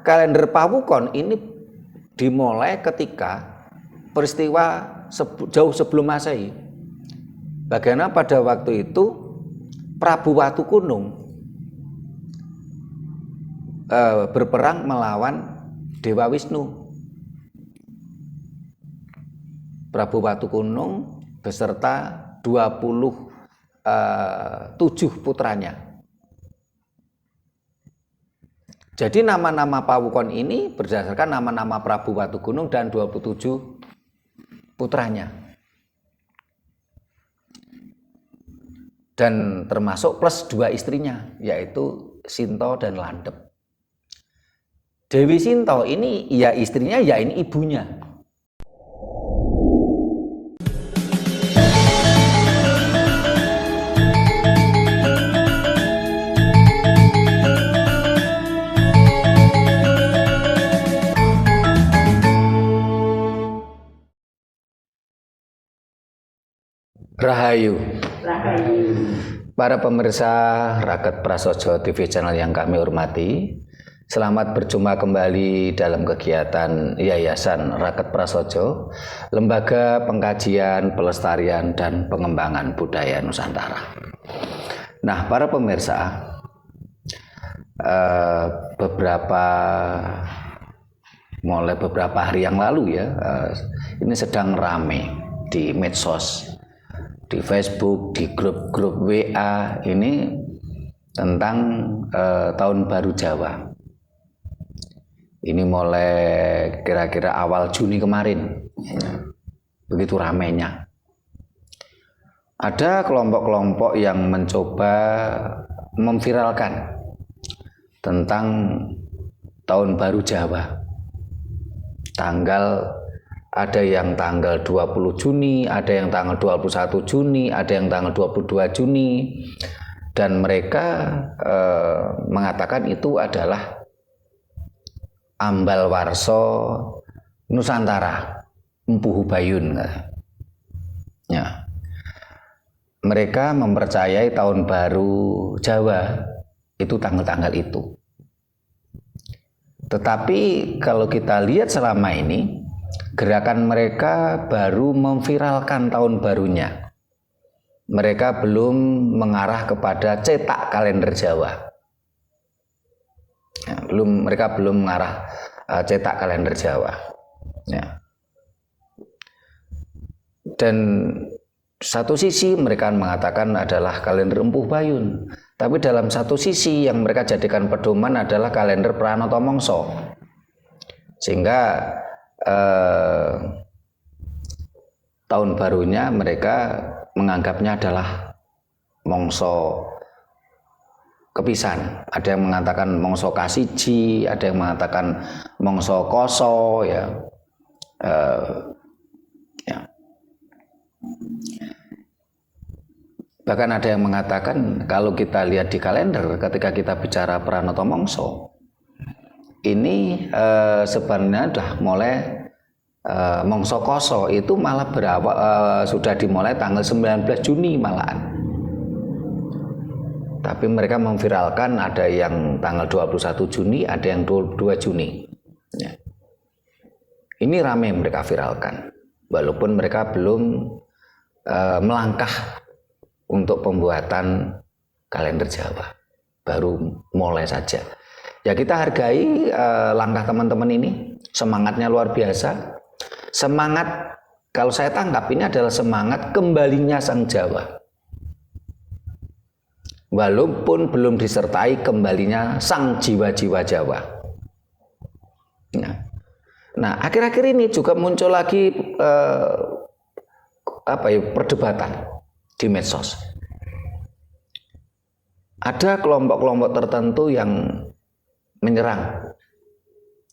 kalender Pawukon ini dimulai ketika peristiwa jauh sebelum Masehi. Bagaimana pada waktu itu Prabu Watukunung berperang melawan Dewa Wisnu. Prabu Watukunung beserta 27 putranya. Jadi nama-nama Pawukon ini berdasarkan nama-nama Prabu Watukunung dan 27 putranya. Dan termasuk plus 2 istrinya, yaitu Sinto dan Landep. Dewi Sinto ini ya istrinya, ya ini ibunya. Rahayu. Para pemirsa Raket Prasojo TV channel yang kami hormati, selamat berjumpa kembali dalam kegiatan Yayasan Raket Prasojo, Lembaga Pengkajian, Pelestarian, dan Pengembangan Budaya Nusantara. Nah, para pemirsa, mulai beberapa hari yang lalu ya, ini sedang rame di medsos, di Facebook, di grup-grup WA ini tentang Tahun Baru Jawa. Ini mulai kira-kira awal Juni kemarin, begitu ramainya. Ada kelompok-kelompok yang mencoba memviralkan tentang Tahun Baru Jawa. Ada yang tanggal 20 Juni, ada yang tanggal 21 Juni, ada yang tanggal 22 Juni. Dan mereka mengatakan itu adalah Ambal Warso Nusantara, Empu Hubayun. Ya. Mereka mempercayai Tahun Baru Jawa itu tanggal-tanggal itu. Tetapi kalau kita lihat selama ini, gerakan mereka baru memviralkan tahun barunya. Mereka belum mengarah kepada cetak kalender Jawa. Ya, mereka belum mengarah cetak kalender Jawa. Ya. Dan satu sisi mereka mengatakan adalah kalender Empu Bayun, tapi dalam satu sisi yang mereka jadikan pedoman adalah kalender Pranoto Mongso. Sehingga tahun barunya mereka menganggapnya adalah Mongso Kepisan. Ada yang mengatakan Mongso Kasiji, ada yang mengatakan Mongso Koso, ya. Bahkan ada yang mengatakan kalau kita lihat di kalender, ketika kita bicara Pranoto Mongso, ini sebenarnya sudah mulai Mongso Koso itu malah sudah dimulai tanggal 19 Juni malahan. Tapi mereka memviralkan ada yang tanggal 21 Juni, ada yang 22 Juni. Ya. Ini ramai mereka viralkan, walaupun mereka belum melangkah untuk pembuatan kalender Jawa, baru mulai saja. Ya, kita hargai langkah teman-teman ini, semangatnya luar biasa. Semangat, kalau saya tangkap ini adalah semangat kembalinya Sang Jawa, walaupun belum disertai kembalinya sang jiwa-jiwa Jawa. Nah, akhir-akhir ini juga muncul lagi perdebatan di medsos. Ada kelompok-kelompok tertentu yang menyerang,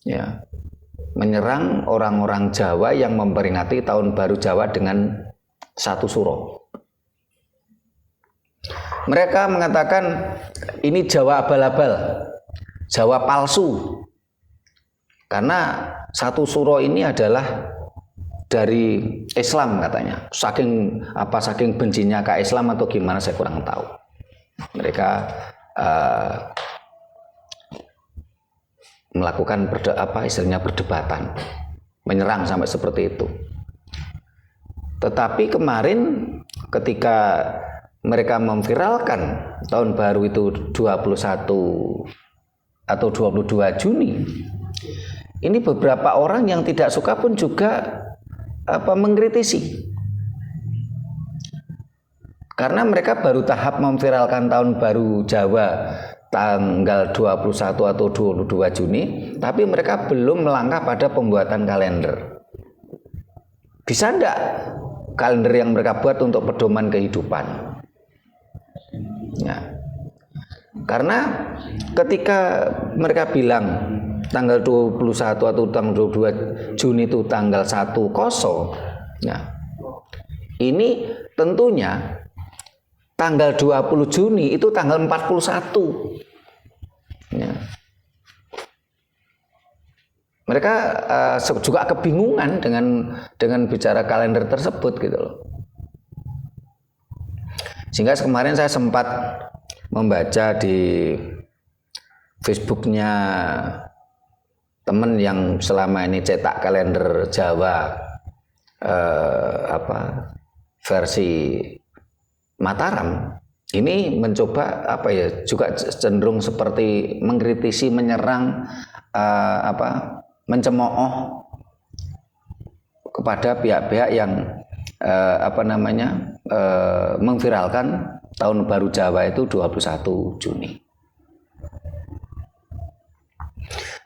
ya, menyerang orang-orang Jawa yang memperingati Tahun Baru Jawa dengan satu suro. Mereka mengatakan ini Jawa abal-abal, Jawa palsu, karena satu suro ini adalah dari Islam katanya. Saking bencinya ke Islam atau gimana saya kurang tahu. Mereka melakukan istilahnya perdebatan, menyerang sampai seperti itu. Tetapi kemarin ketika mereka memviralkan tahun baru itu 21 atau 22 Juni, ini beberapa orang yang tidak suka pun juga mengkritisi. Karena mereka baru tahap memviralkan tahun baru Jawa tanggal 21 atau 22 Juni, tapi mereka belum melangkah pada pembuatan kalender. Bisa enggak kalender yang mereka buat untuk pedoman kehidupan? Ya. Karena ketika mereka bilang tanggal 21 atau tanggal 22 Juni itu tanggal 10, ya. Ini tentunya tanggal 20 Juni itu tanggal 41. Ya. Mereka juga kebingungan dengan bicara kalender tersebut gitu loh. Sehingga kemarin saya sempat membaca di Facebooknya teman yang selama ini cetak kalender Jawa versi Mataram. Ini mencoba juga cenderung seperti mengkritisi, menyerang, mencemooh kepada pihak-pihak yang memviralkan tahun baru Jawa itu 21 Juni.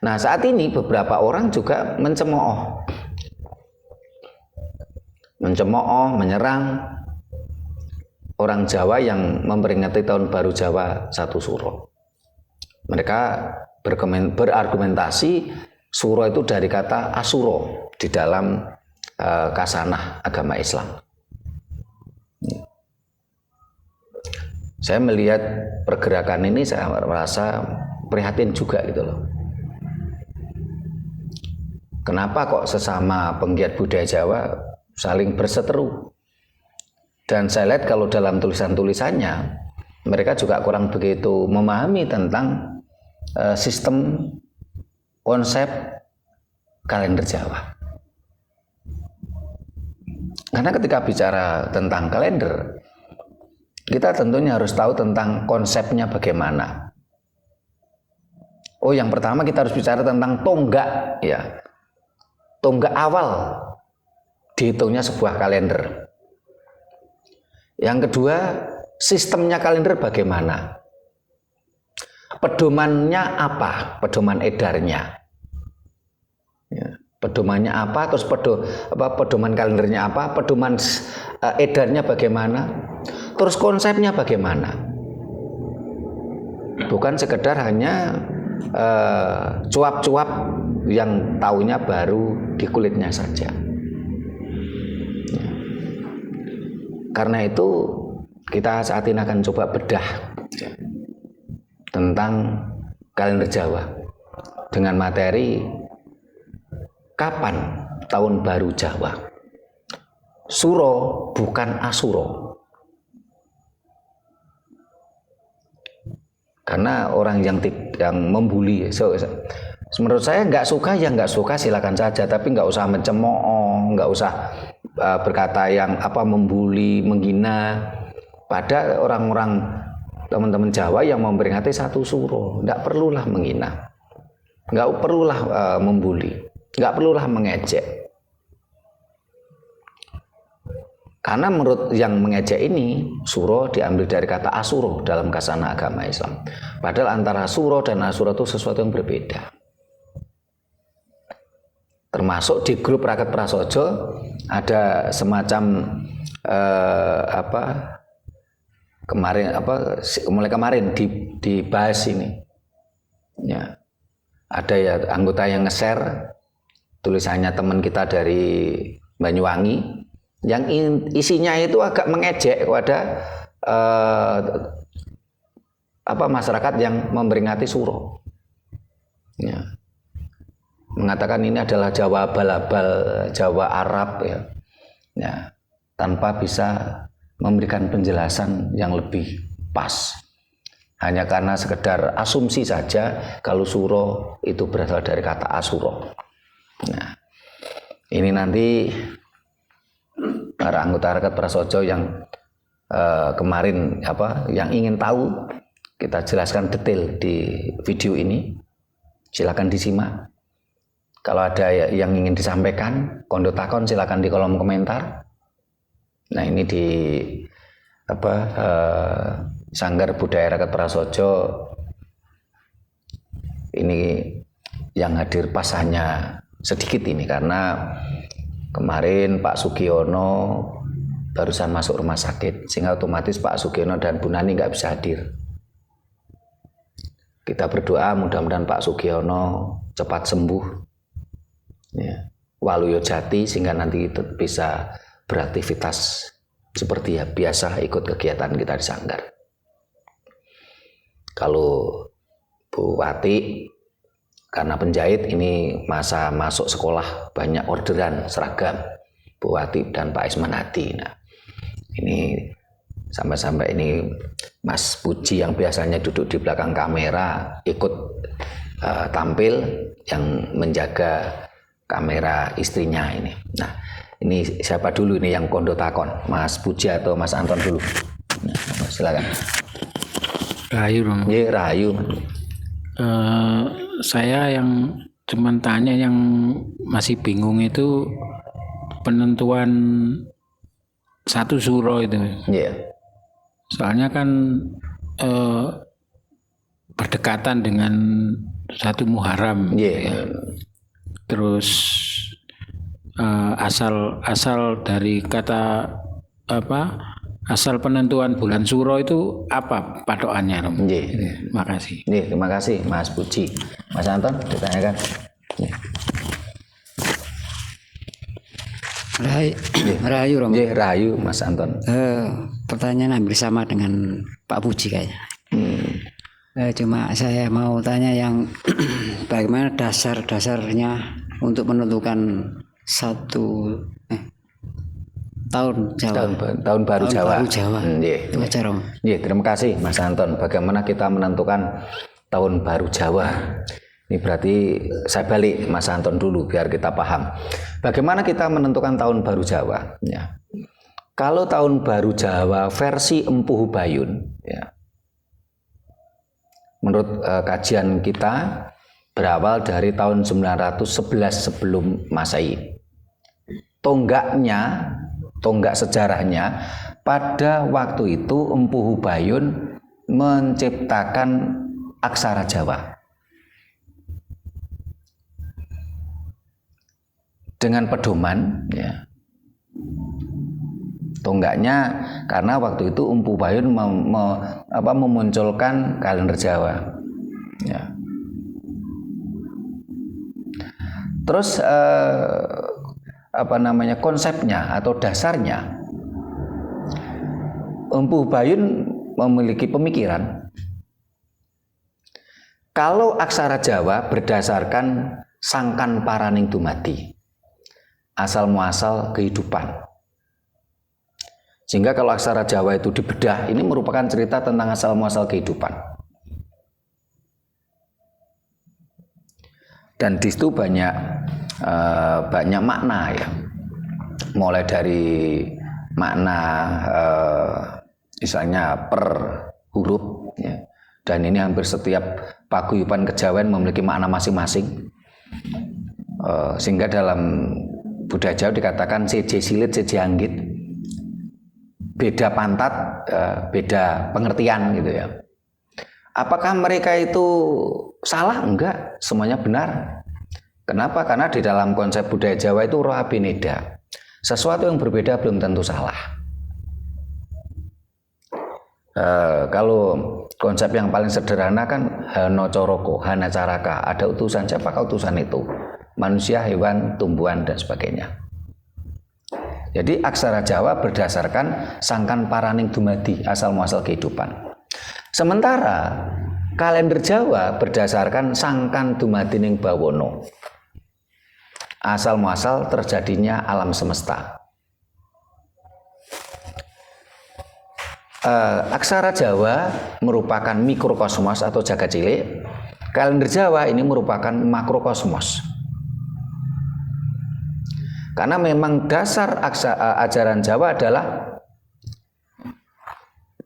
Nah, saat ini beberapa orang juga mencemooh, menyerang orang Jawa yang memperingati tahun baru Jawa 1 Suro. Mereka berargumentasi Suro itu dari kata Asuro di dalam kasanah agama Islam. Saya melihat pergerakan ini, saya merasa prihatin juga gitu loh. Kenapa kok sesama penggiat budaya Jawa saling berseteru? Dan saya lihat kalau dalam tulisan-tulisannya mereka juga kurang begitu memahami tentang sistem konsep kalender Jawa. Karena ketika bicara tentang kalender, kita tentunya harus tahu tentang konsepnya bagaimana. Oh, yang pertama kita harus bicara tentang tonggak, ya. Tonggak awal dihitungnya sebuah kalender. Yang kedua, sistemnya kalender bagaimana? Pedomannya apa? Pedoman edarnya. Ya, pedomannya apa? Terus pedoman kalendernya apa? Pedoman edarnya bagaimana? Terus konsepnya bagaimana? Bukan sekedar hanya cuap-cuap yang taunya baru di kulitnya saja. Ya. Karena itu kita saat ini akan coba bedah tentang kalender Jawa dengan materi kapan tahun baru Jawa. Suro bukan Asuro. Karena orang yang membuli, menurut saya nggak suka ya nggak suka, silakan saja, tapi nggak usah mencemooh, nggak usah berkata yang membuli, menghina pada orang-orang teman-teman Jawa yang memperingati 1 Suro. Nggak perlulah menghina, nggak perlulah membuli, nggak perlulah mengejek. Karena menurut yang mengejek ini, Suro diambil dari kata Asuro dalam kasanah agama Islam. Padahal antara Suro dan Asuro itu sesuatu yang berbeda. Termasuk di grup Rakyat Prasojo ada semacam mulai kemarin dibahas ini. Ya. Ada ya anggota yang nge-share tulisannya teman kita dari Banyuwangi yang isinya itu agak mengejek kepada masyarakat yang memperingati Suro. Ya. Mengatakan ini adalah Jawa abal-abal, Jawa Arab, ya. Ya, tanpa bisa memberikan penjelasan yang lebih pas. hanya karena sekedar asumsi saja kalau suro itu berasal dari kata asuro. Nah, ini nanti para anggota Rakat Prasojo yang kemarin yang ingin tahu, kita jelaskan detail di video ini. Silakan disimak. Kalau ada yang ingin disampaikan, kondo takon silakan di kolom komentar. Nah, ini di Sanggar Budaya Rakat Prasojo ini yang hadir pas hanya sedikit ini karena kemarin Pak Sugiono barusan masuk rumah sakit sehingga otomatis Pak Sugiono dan Bu Nani nggak bisa hadir. Kita berdoa mudah-mudahan Pak Sugiono cepat sembuh, ya, waluyo jati sehingga nanti bisa beraktivitas seperti ya biasa ikut kegiatan kita di Sanggar. Kalau Bu Wati karena penjahit ini masa masuk sekolah banyak orderan seragam, Bu Wati dan Pak Isman Hadi. Nah, ini sampai-sampai ini Mas Puji yang biasanya duduk di belakang kamera ikut tampil yang menjaga kamera istrinya ini. Nah, ini siapa dulu ini yang kondo takon, Mas Puji atau Mas Anton dulu? Nah, silakan. Rahayu Romo. Iya, Rahayu. Saya yang cuman tanya yang masih bingung itu penentuan satu suro itu. Iya. Soalnya kan berdekatan dengan satu Muharram. Iya. Terus asal dari kata asal penentuan bulan suro itu apa patokannya, Romo? Iya. Makasih. Iya, terima kasih Mas Puji. Mas Anton ditanyakan. Iya. Rahayu Romo. Iya, Rahayu Mas Anton. Pertanyaan hampir sama dengan Pak Puji kayaknya. Cuma saya mau tanya yang bagaimana dasar-dasarnya untuk menentukan satu tahun Jawa. Tahun baru Jawa. Itu aja, Romo. Iya, terima kasih Mas Anton. Bagaimana kita menentukan tahun baru Jawa? Ini berarti saya balik Mas Anton dulu biar kita paham. Bagaimana kita menentukan tahun baru Jawa? Ya. Kalau tahun baru Jawa versi Empu Hubayun, ya, menurut kajian kita berawal dari tahun 911 sebelum Masehi. Tonggak sejarahnya pada waktu itu Empu Hubayun menciptakan aksara Jawa. Dengan pedoman, ya. Tonggaknya karena waktu itu Empu Hubayun memunculkan kalender Jawa. Ya. Terus konsepnya atau dasarnya Empu Hubayun memiliki pemikiran kalau aksara Jawa berdasarkan sangkan paraning dumadi, asal muasal kehidupan. Sehingga kalau aksara Jawa itu dibedah, ini merupakan cerita tentang asal muasal kehidupan. Dan di situ banyak makna, ya. Mulai dari makna misalnya per huruf, ya. Dan ini hampir setiap paguyuban kejawen memiliki makna masing-masing. Sehingga dalam budaya Jawa dikatakan seje silit seje anggit, beda pantat, beda pengertian gitu ya. Apakah mereka itu salah? Enggak, semuanya benar. Kenapa? Karena di dalam konsep budaya Jawa itu roh abineda. Sesuatu yang berbeda belum tentu salah. Kalau konsep yang paling sederhana kan hana coroko, hana caraka, ada utusan. Siapakah utusan itu? Manusia, hewan, tumbuhan, dan sebagainya. Jadi aksara Jawa berdasarkan sangkan paraning dumadi, asal muasal kehidupan. Sementara kalender Jawa berdasarkan sangkan dumadining bawono, asal muasal terjadinya alam semesta. aksara Jawa merupakan mikrokosmos atau jagat cilik, kalender Jawa ini merupakan makrokosmos. Karena memang dasar ajaran Jawa adalah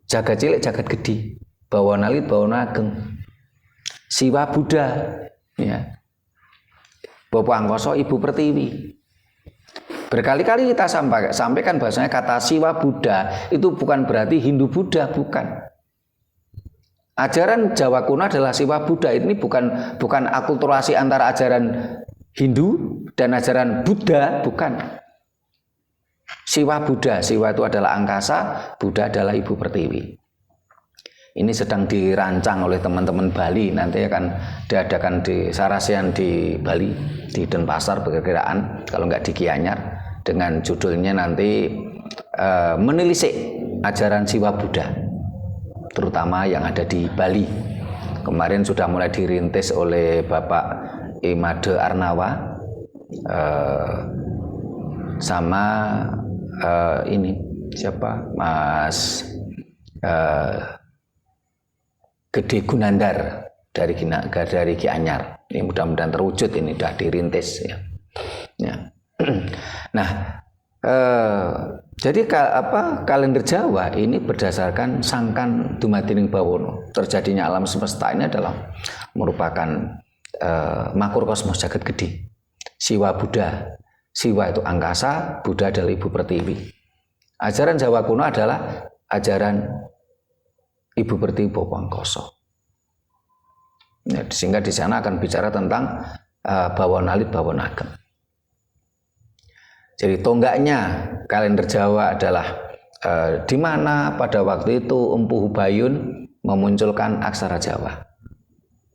jagat cilik, jagat gede, bawana alit, bawana ageng, siwa Buddha, ya. Bapak Angkoso, Ibu Pertiwi. Berkali-kali kita sampaikan bahasanya kata siwa Buddha itu bukan berarti Hindu Buddha, bukan. Ajaran Jawa kuno adalah siwa Buddha. Ini bukan akulturasi antara ajaran Hindu dan ajaran Buddha, bukan. Siwa Buddha, siwa itu adalah angkasa, Buddha adalah Ibu Pertiwi. Ini sedang dirancang oleh teman-teman Bali, nanti akan diadakan di Sarasian di Bali, di Denpasar perkiraan, kalau nggak di Gianyar, dengan judulnya nanti menelisik ajaran siwa Buddha, terutama yang ada di Bali. Kemarin sudah mulai dirintis oleh Bapak Imade Arnawa sama ini siapa Mas Gede Gunandar dari Gianyar. Ini mudah-mudahan terwujud, ini sudah dirintis ya. Ya. Nah, jadi kalender Jawa ini berdasarkan sangkan dumadining bawono. Terjadinya alam semesta ini adalah merupakan makrokosmos jagat gede. Siwa Buddha, siwa itu angkasa, Buddha adalah Ibu Pertiwi. Ajaran Jawa kuno adalah ajaran Ibu Pertiwi Bapak Angkoso. Ya, sehingga di sana akan bicara tentang bawana alit, bawana ageng. Jadi tonggaknya kalender Jawa adalah di mana pada waktu itu Empu Hubayun memunculkan aksara Jawa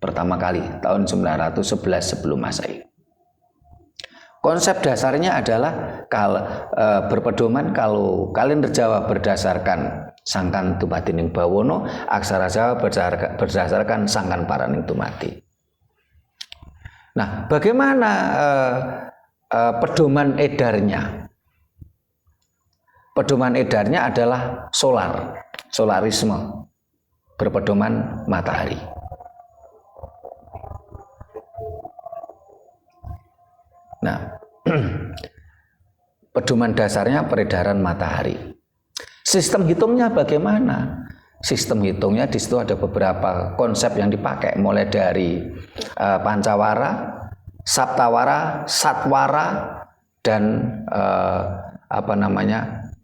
pertama kali tahun 911 sebelum Masehi. Konsep dasarnya adalah berpedoman kalau kalender Jawa berdasarkan sangkan dumadining bawono, aksara Jawa berdasarkan sangkan paraning dumadi. Nah, bagaimana pedoman edarnya? Pedoman edarnya adalah solarisme, berpedoman matahari. Nah, pedoman dasarnya peredaran matahari. Sistem hitungnya bagaimana? Sistem hitungnya di situ ada beberapa konsep yang dipakai, mulai dari Pancawara, Saptawara, Satwara, dan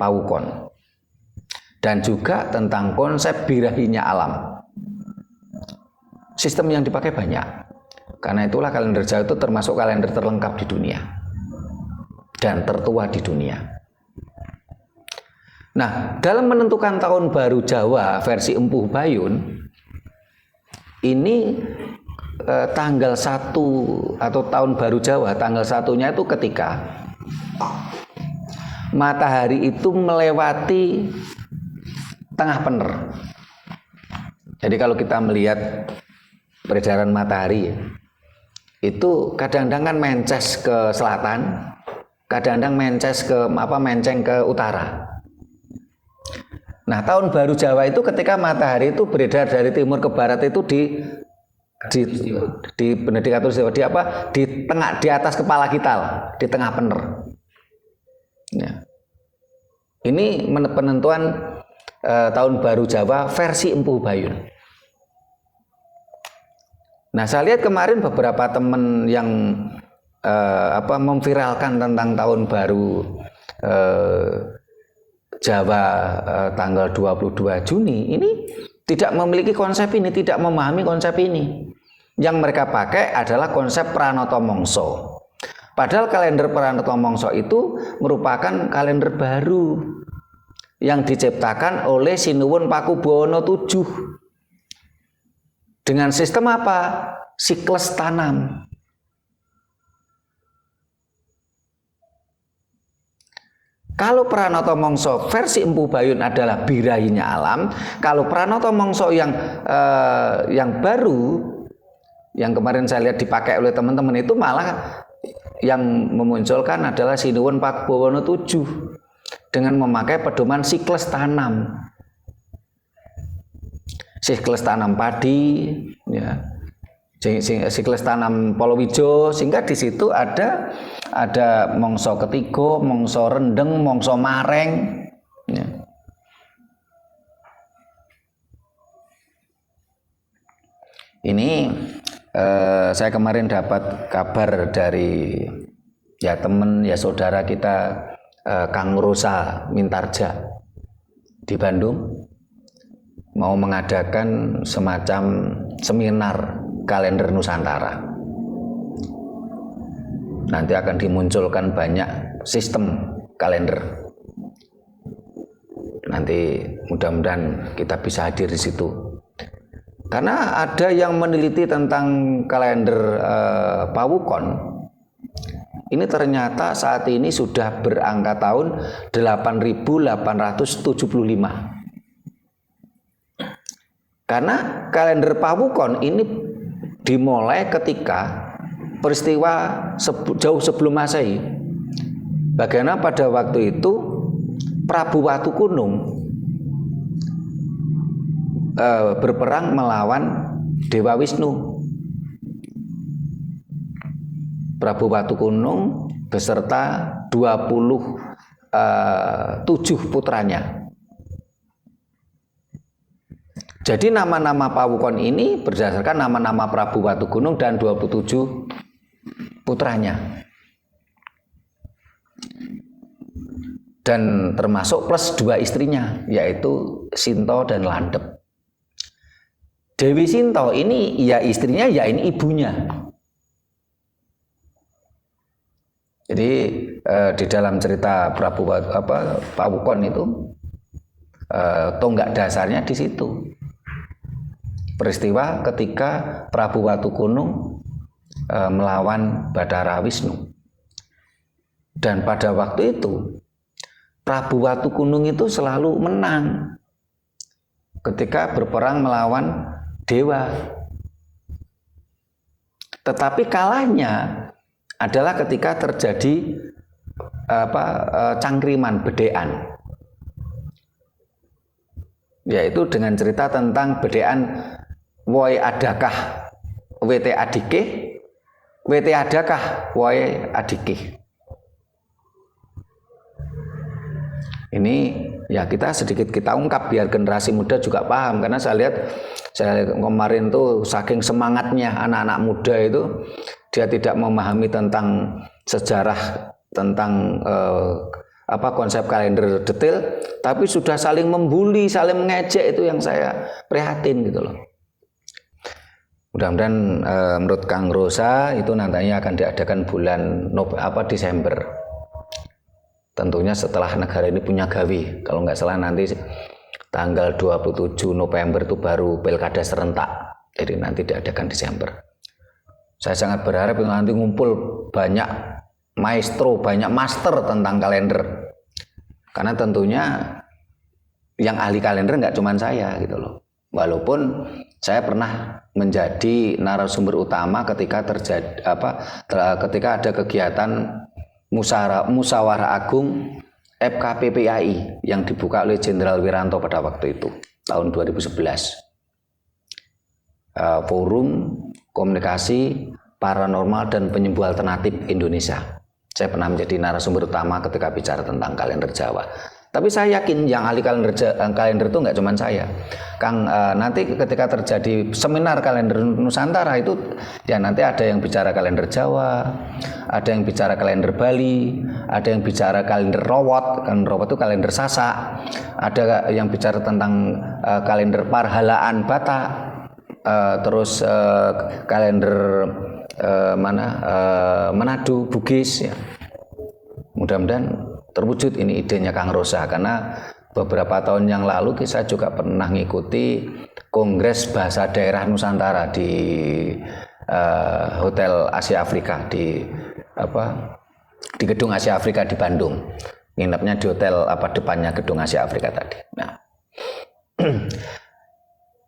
Paukon. Dan juga tentang konsep birahinya alam. Sistem yang dipakai banyak. Karena itulah kalender Jawa itu termasuk kalender terlengkap di dunia dan tertua di dunia. Nah, dalam menentukan tahun baru Jawa versi Empu Hubayun ini tanggal 1 atau tahun baru Jawa tanggal 1-nya itu ketika matahari itu melewati tengah pener. Jadi kalau kita melihat peredaran matahari itu kadang-kadang kan mences ke selatan, kadang-kadang menceng ke utara. Nah, tahun baru Jawa itu ketika matahari itu beredar dari timur ke barat itu di Benedikatur Istiwa di atas kepala kita, di tengah pener. Ya. Ini penentuan tahun baru Jawa versi Empu Hubayun. Nah, saya lihat kemarin beberapa teman yang memviralkan tentang tahun baru Jawa tanggal 22 Juni ini tidak memiliki konsep ini, tidak memahami konsep ini. Yang mereka pakai adalah konsep Pranoto Mongso. Padahal kalender Pranoto Mongso itu merupakan kalender baru yang diciptakan oleh Sinuwun Pakubuwono VII. Dengan sistem apa? Siklus tanam. Kalau Pranoto Mongso versi Empu Hubayun adalah birahinya alam, kalau Pranoto Mongso yang baru, yang kemarin saya lihat dipakai oleh teman-teman itu malah yang memunculkan adalah Sinuwun Pakubuwono VII dengan memakai pedoman siklus tanam. siklus tanam padi, ya, siklus tanam palawija, sehingga di situ ada mangsa ketiga, mangsa rendeng, mangsa mareng. Ya. Ini saya kemarin dapat kabar dari ya teman, ya saudara kita Kang Rosa Mintarja di Bandung mau mengadakan semacam seminar kalender Nusantara. Nanti akan dimunculkan banyak sistem kalender. Nanti mudah-mudahan kita bisa hadir di situ. Karena ada yang meneliti tentang kalender Pawukon. Ini ternyata saat ini sudah berangka tahun 8.875. Karena kalender Pawukon ini dimulai ketika peristiwa jauh sebelum Masehi. Bagaimana pada waktu itu Prabu Watukunung berperang melawan Dewa Wisnu. Prabu Watukunung beserta 27 putranya. Jadi nama-nama Pawukon ini berdasarkan nama-nama Prabu Watukunung dan 27 putranya. Dan termasuk plus 2 istrinya, yaitu Sinta dan Landep. Dewi Sinta ini ya istrinya, ya ini ibunya. Jadi di dalam cerita Pawukon itu tonggak dasarnya di situ. Peristiwa ketika Prabu Watukunung melawan Bathara Wisnu. Dan pada waktu itu Prabu Watukunung itu selalu menang ketika berperang melawan dewa. Tetapi kalahnya adalah ketika terjadi cangkriman, bedean. Yaitu dengan cerita tentang bedean woi adakah wete adike, wete adakah woi adike. Ini ya kita sedikit kita ungkap biar generasi muda juga paham, karena saya lihat kemarin tuh saking semangatnya anak-anak muda itu, dia tidak memahami tentang sejarah, tentang konsep kalender detail, tapi sudah saling membuli, saling mengejek. Itu yang saya prihatin gitu loh. Mudah-mudahan menurut Kang Rosa itu nantinya akan diadakan bulan Desember. Tentunya setelah negara ini punya gawe. Kalau nggak salah nanti tanggal 27 November itu baru pilkada serentak. Jadi nanti diadakan Desember. Saya sangat berharap nanti ngumpul banyak maestro, banyak master tentang kalender. Karena tentunya yang ahli kalender nggak cuma saya gitu loh. Walaupun saya pernah menjadi narasumber utama ketika ketika ada kegiatan Musyawarah Agung FKPPAI yang dibuka oleh Jenderal Wiranto pada waktu itu tahun 2011. Forum Komunikasi Paranormal dan Penyembuh Alternatif Indonesia. Saya pernah menjadi narasumber utama ketika bicara tentang kalender Jawa. Tapi saya yakin yang ahli kalender itu nggak cuma saya. Kang, nanti ketika terjadi seminar kalender Nusantara itu, ya nanti ada yang bicara kalender Jawa, ada yang bicara kalender Bali, ada yang bicara kalender Rowot, kan Rowot itu kalender Sasak, ada yang bicara tentang kalender Parhalaan Batak, terus kalender Manado Bugis. Ya. Mudah-mudahan terwujud ini idenya Kang Rosa, karena beberapa tahun yang lalu saya juga pernah mengikuti Kongres Bahasa Daerah Nusantara di Hotel Asia Afrika di Gedung Asia Afrika di Bandung. Nginepnya di hotel depannya Gedung Asia Afrika tadi. Nah,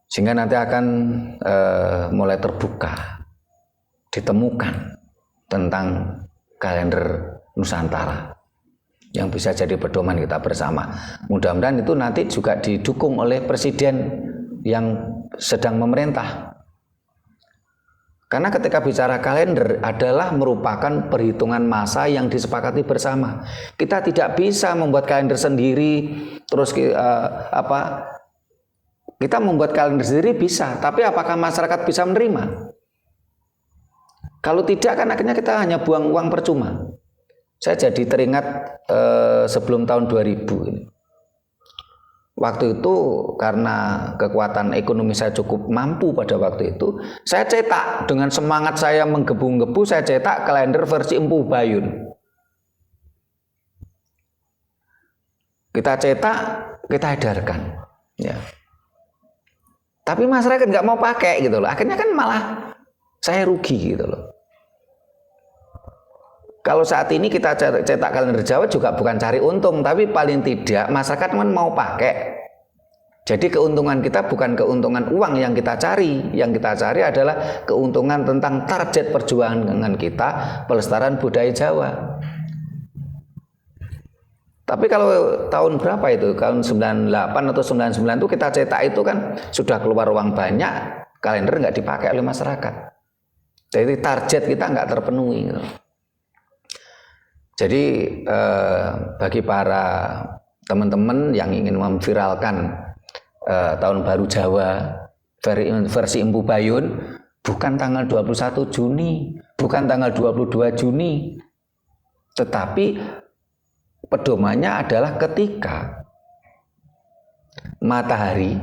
sehingga nanti akan mulai terbuka, ditemukan tentang kalender Nusantara yang bisa jadi pedoman kita bersama. Mudah-mudahan itu nanti juga didukung oleh presiden yang sedang memerintah. Karena ketika bicara kalender adalah merupakan perhitungan masa yang disepakati bersama. Kita tidak bisa membuat kalender sendiri, terus kita membuat kalender sendiri bisa, tapi apakah masyarakat bisa menerima? Kalau tidak kan akhirnya kita hanya buang uang percuma. Saya jadi teringat sebelum tahun 2000 ini. Waktu itu karena kekuatan ekonomi saya cukup mampu pada waktu itu, saya cetak dengan semangat saya menggebu-gebu, saya cetak kalender versi Empu Bayun. Kita cetak, kita edarkan. Ya. Tapi masyarakat nggak mau pakai gitu loh. Akhirnya kan malah saya rugi gitu loh. Kalau saat ini kita cetak kalender Jawa juga bukan cari untung, tapi paling tidak masyarakat kan mau pakai. Jadi keuntungan kita bukan keuntungan uang yang kita cari. Yang kita cari adalah keuntungan tentang target perjuangan kita, pelestarian budaya Jawa. Tapi kalau tahun berapa itu? Tahun 98 atau 99 itu kita cetak itu kan sudah keluar uang banyak, kalender nggak dipakai oleh masyarakat. Jadi target kita nggak terpenuhi gitu. Jadi bagi para teman-teman yang ingin memviralkan tahun baru Jawa versi Empu Bayun, bukan tanggal 21 Juni, bukan tanggal 22 Juni, tetapi pedomannya adalah ketika matahari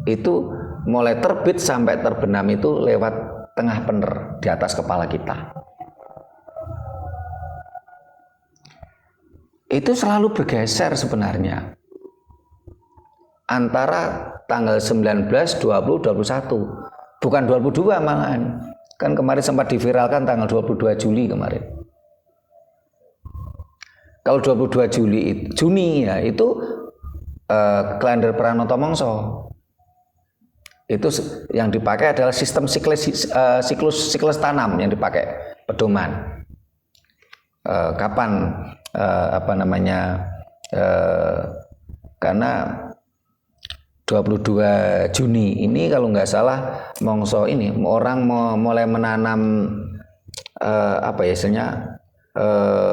itu mulai terbit sampai terbenam itu lewat tengah pener di atas kepala kita. Itu selalu bergeser sebenarnya antara tanggal 19, 20, 21, bukan 22 malahan. Kan kemarin sempat diviralkan tanggal 22 Juli kemarin. Kalau 22 Juni ya itu kalender Pranoto Mongso. Itu yang dipakai adalah sistem siklus tanam yang dipakai pedoman. Kapan karena 22 Juni ini kalau nggak salah mongso ini orang mulai menanam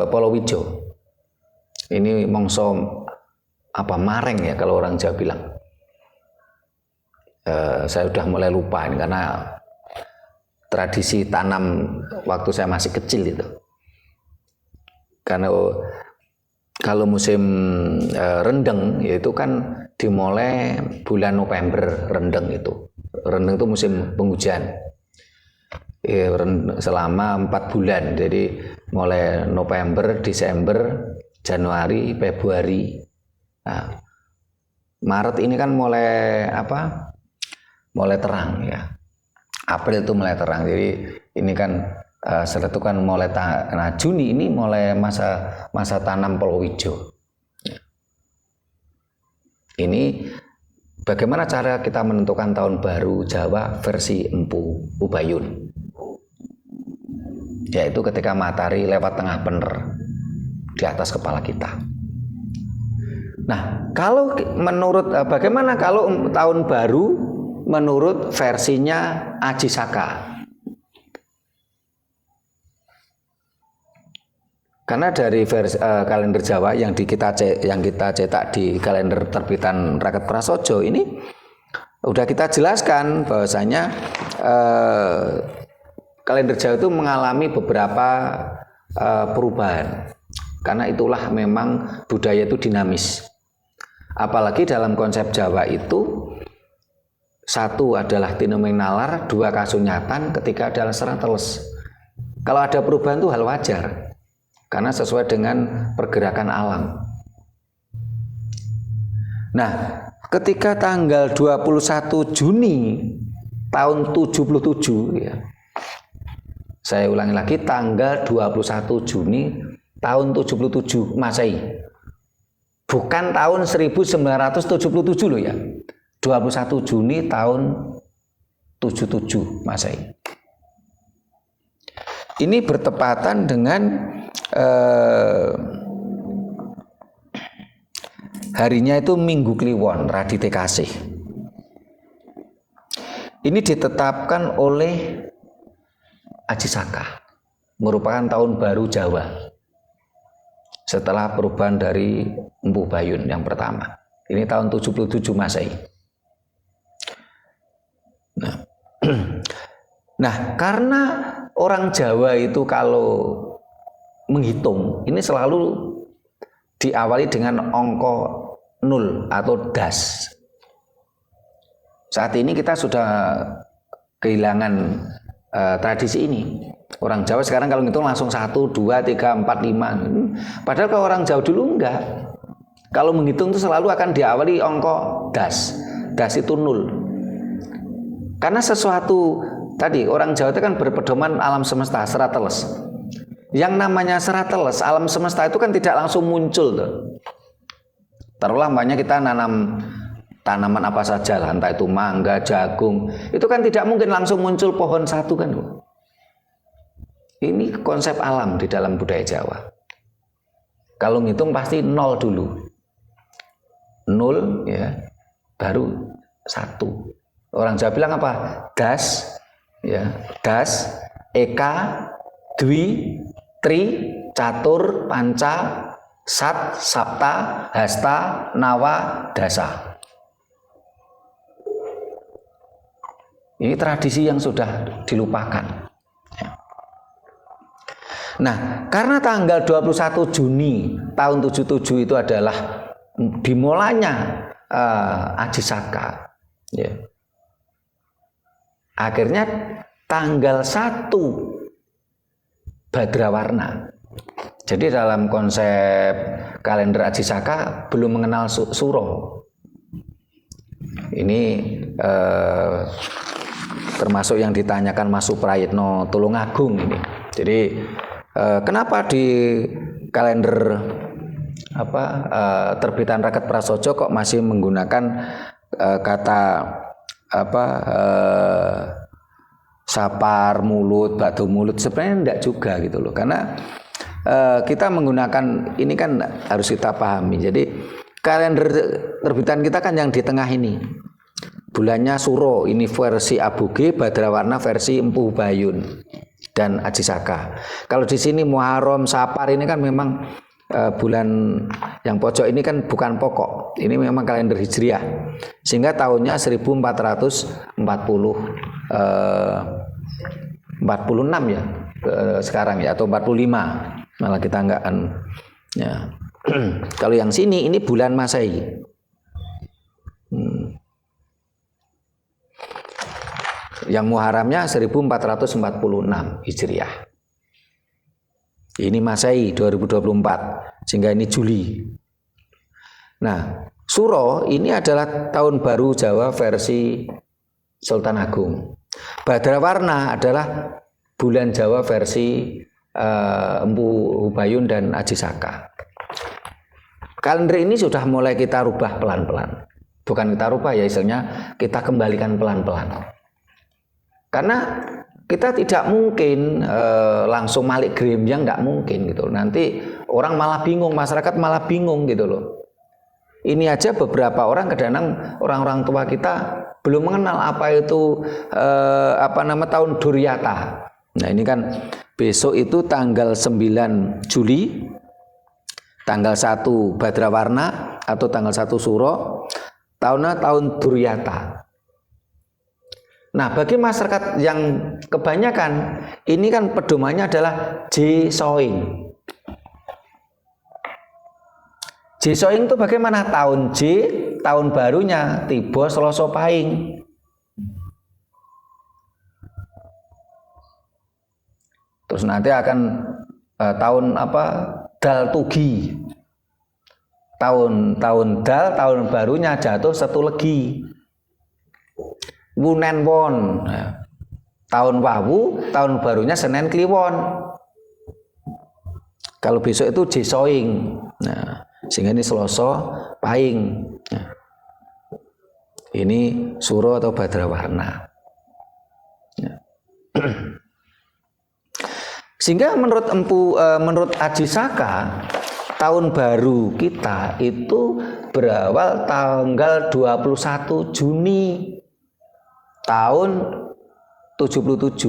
palawija. Ini mongso mareng ya kalau orang Jawa bilang. Saya udah mulai lupa ini karena tradisi tanam waktu saya masih kecil itu. Karena kalau musim rendeng yaitu kan dimulai bulan November, rendeng itu. Rendeng itu musim penghujan. Selama 4 bulan. Jadi mulai November, Desember, Januari, Februari. Nah, Maret ini kan mulai mulai terang ya. April itu mulai terang. Jadi ini kan setelah itu kan mulai Juni ini mulai masa tanam palawija. Ini bagaimana cara kita menentukan tahun baru Jawa versi Empu Bayun. Yaitu ketika matahari lewat tengah pener di atas kepala kita. Nah, kalau menurut bagaimana kalau tahun baru menurut versinya Aji Saka? Karena dari kalender Jawa yang kita cetak di kalender terbitan Raket Prasojo ini udah kita jelaskan bahwasanya kalender Jawa itu mengalami beberapa perubahan. Karena itulah memang budaya itu dinamis. Apalagi dalam konsep Jawa itu satu adalah tinuming nalar, dua kasunyatan, ketiga adalah serang teles. Kalau ada perubahan itu hal wajar. Karena sesuai dengan pergerakan alam. Nah, ketika tanggal 21 Juni tahun 77 ya. Saya ulangi lagi, tanggal 21 Juni tahun 77 Masehi. Bukan tahun 1977 loh ya. 21 Juni tahun 77 Masehi. Ini bertepatan dengan harinya itu Minggu Kliwon, Radite Kasih. ini ditetapkan oleh Aji Saka, merupakan tahun baru Jawa setelah perubahan dari Empu Bayun yang pertama. Ini tahun 77 Masehi. Nah, karena orang Jawa itu kalau menghitung ini selalu diawali dengan angka 0 atau das. Saat ini kita sudah kehilangan tradisi ini. Orang Jawa sekarang kalau ngitung langsung 1, 2, 3, 4, 5. Padahal kalau orang Jawa dulu enggak. Kalau menghitung itu selalu akan diawali angka das. Das itu 0. Karena sesuatu tadi orang Jawa itu kan berpedoman alam semesta, serat teles. Yang namanya serat teles, alam semesta itu kan tidak langsung muncul tuh. Taruhlah banyak kita nanam tanaman apa saja lah, entah itu mangga, jagung, itu kan tidak mungkin langsung muncul pohon satu kan. Ini konsep alam di dalam budaya Jawa. Kalau ngitung pasti 0 dulu. 0 ya, baru 1. Orang Jawa bilang apa? Das, ya, das, eka, dwi, tri, catur, panca, sat, sapta, hasta, nawa, dasa. Ini tradisi yang sudah dilupakan. Nah, karena tanggal 21 Juni tahun 77 itu adalah dimulainya Aji Saka, ya. Akhirnya tanggal 1 Badrawarna. Jadi dalam konsep kalender Aji Saka belum mengenal suro. Ini termasuk yang ditanyakan Mas Suprayitno Tulungagung ini. Jadi kenapa di kalender terbitan Raket Prasojo kok masih menggunakan kata sapar mulut, batu mulut? Sebenarnya enggak juga gitu loh. Karena kita menggunakan ini kan harus kita pahami. Jadi kalender terbitan kita kan yang di tengah ini. Bulannya Suro, ini versi Aboge, Badrawarna versi Empu Bayun dan Aji Saka. Kalau di sini Muharram, Sapar ini kan memang bulan yang pojok ini kan bukan pokok. Ini memang kalender Hijriah. Sehingga tahunnya 1446 ya sekarang ya, atau 45. Malah kita enggak ya. Kalau yang sini ini bulan Masehi. Yang Muharramnya 1446 Hijriah. Ini Masehi 2024, sehingga ini Juli. Nah, Suro ini adalah tahun baru Jawa versi Sultan Agung. Badrawarna adalah bulan Jawa versi Empu Bayun dan Aji Saka. Kalender ini sudah mulai kita rubah pelan-pelan. Bukan kita rubah ya, istilahnya kita kembalikan pelan-pelan. Karena kita tidak mungkin langsung malik gremjang, nggak mungkin gitu. Nanti orang malah bingung, masyarakat malah bingung gitu loh. Ini aja beberapa orang, kadang-kadang orang-orang tua kita belum mengenal apa itu tahun Duryata. Nah ini kan besok itu tanggal 9 Juli, tanggal 1 Badrawarna atau tanggal 1 Suro, tahunnya tahun Duryata. Nah, bagi masyarakat yang kebanyakan ini kan pedomannya adalah J-Soing. J-Soing itu bagaimana? Tahun J, tahun barunya tiba Selasa Pahing. Terus nanti akan tahun Dal Tugi. Tahun Dal, tahun barunya jatuh Setu Legi. Wunen Won, tahun Wawu, tahun barunya Senen Kliwon. Kalau besok itu J-Soing. Nah, sehingga ini Selasa Pahing. Nah, ini Suro atau Badrawarna. Nah. Sehingga menurut Aji Saka, tahun baru kita itu berawal tanggal 21 Juni. tahun 77.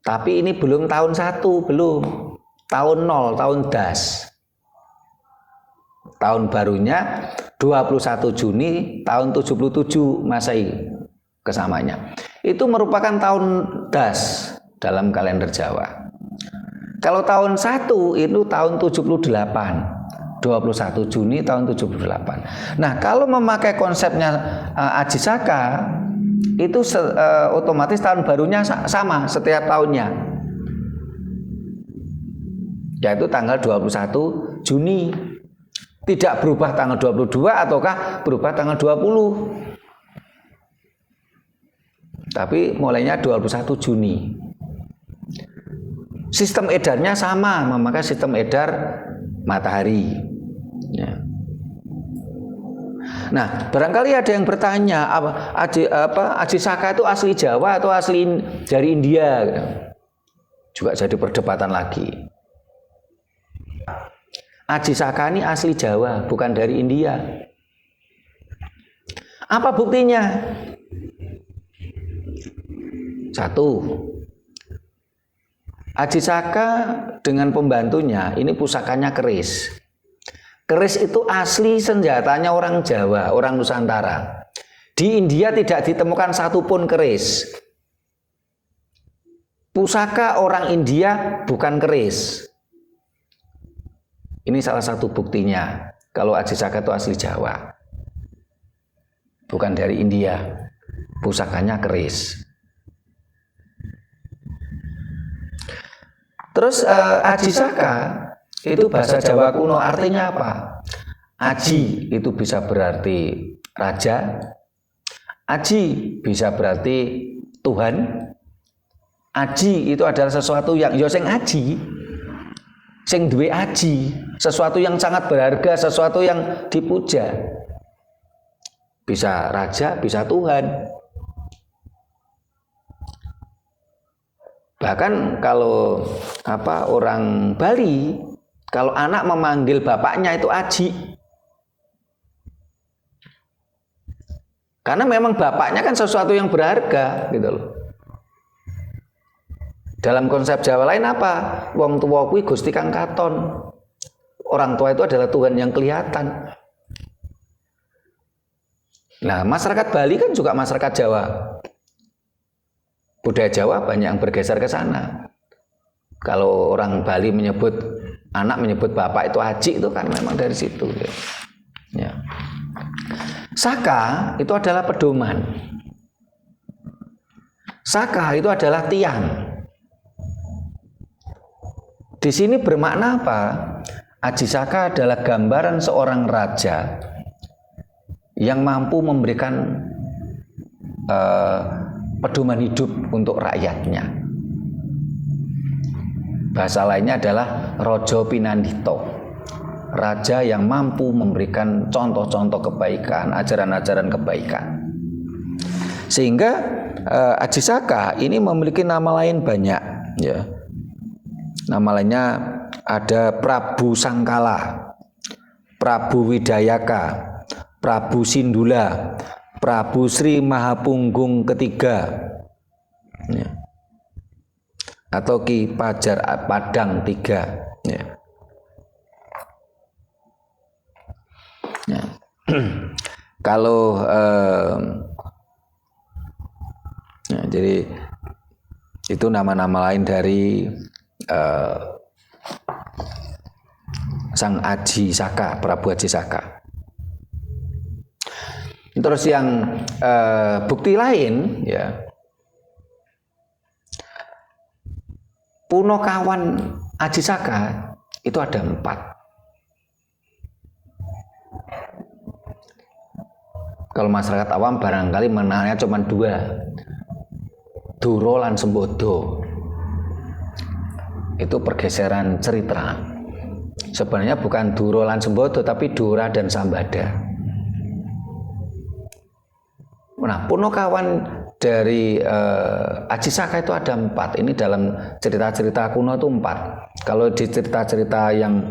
Tapi ini belum tahun 1, belum. Tahun 0, tahun das. Tahun barunya 21 Juni tahun 77 Masehi kesamanya. Itu merupakan tahun das dalam kalender Jawa. Kalau tahun 1 itu tahun 78. 21 Juni tahun 78. Nah, kalau memakai konsepnya Aji Saka itu otomatis tahun barunya sama setiap tahunnya, yaitu tanggal 21 Juni. Tidak berubah tanggal 22 ataukah berubah tanggal 20, tapi mulainya 21 Juni. Sistem edarnya sama, memakai sistem edar matahari ya. Nah, barangkali ada yang bertanya, Aji Saka itu asli Jawa atau asli dari India? Juga jadi perdebatan lagi. Aji Saka ini asli Jawa, bukan dari India. Apa buktinya? Satu, Aji Saka dengan pembantunya ini pusakanya keris. Keris itu asli senjatanya orang Jawa, orang Nusantara. Di India tidak ditemukan satupun keris. Pusaka orang India bukan keris. Ini salah satu buktinya kalau Aji Saka itu asli Jawa, bukan dari India. Pusakanya keris. Terus Aji Saka itu bahasa Jawa kuno, artinya apa? Aji itu bisa berarti raja, aji bisa berarti Tuhan, aji itu adalah sesuatu yang sing aji, sing duwe aji, sesuatu yang sangat berharga, sesuatu yang dipuja. Bisa raja, bisa Tuhan. Bahkan kalau orang Bali, kalau anak memanggil bapaknya itu aji. Karena memang bapaknya kan sesuatu yang berharga gitu loh. Dalam konsep Jawa lain apa? Wong tuwa kuwi Gusti Kang Katon. Orang tua itu adalah Tuhan yang kelihatan. Nah, masyarakat Bali kan juga masyarakat Jawa. Budaya Jawa banyak yang bergeser ke sana. Kalau orang Bali anak menyebut bapak itu aji, itu kan memang dari situ. Ya. Saka itu adalah pedoman. Saka itu adalah tiang. Di sini bermakna apa? Aji Saka adalah gambaran seorang raja yang mampu memberikan pedoman hidup untuk rakyatnya. Bahasa lainnya adalah Rojo Pinandito, raja yang mampu memberikan contoh-contoh kebaikan, ajaran-ajaran kebaikan. Sehingga Aji Saka ini memiliki nama lain banyak, ya. Nama lainnya ada Prabu Sangkala, Prabu Widayaka, Prabu Sindula, Prabu Sri Mahapunggung ketiga, ya. Atau Ki Pajar Padang III, ya. Ya. Kalau ya, jadi itu nama-nama lain dari Sang Aji Saka, Prabu Aji Saka. Terus yang bukti lain, ya, Punokawan Aji Saka itu ada 4. Kalau masyarakat awam barangkali mengenalnya cuma 2, Duro lan Sembodo. Itu pergeseran cerita. Sebenarnya bukan Duro lan Sembodo, tapi Dora dan Sambada. Nah, Punokawan dari Aji Saka itu ada 4. Ini dalam cerita-cerita kuno itu 4. Kalau di cerita-cerita yang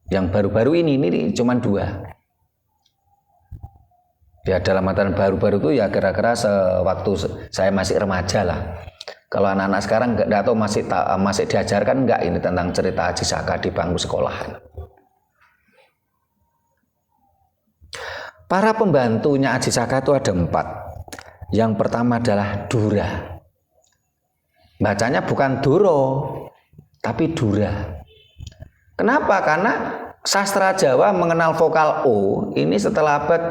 yang baru-baru ini cuma 2. Ya dalam artian baru-baru itu ya kira-kira sewaktu saya masih remaja lah. Kalau anak-anak sekarang nggak tahu masih diajarkan nggak ini tentang cerita Aji Saka di bangku sekolahan. Para pembantunya Aji Saka itu ada 4. Yang pertama adalah Dura. Bacanya bukan Duro, tapi Dura. Kenapa? Karena sastra Jawa mengenal vokal O ini setelah abad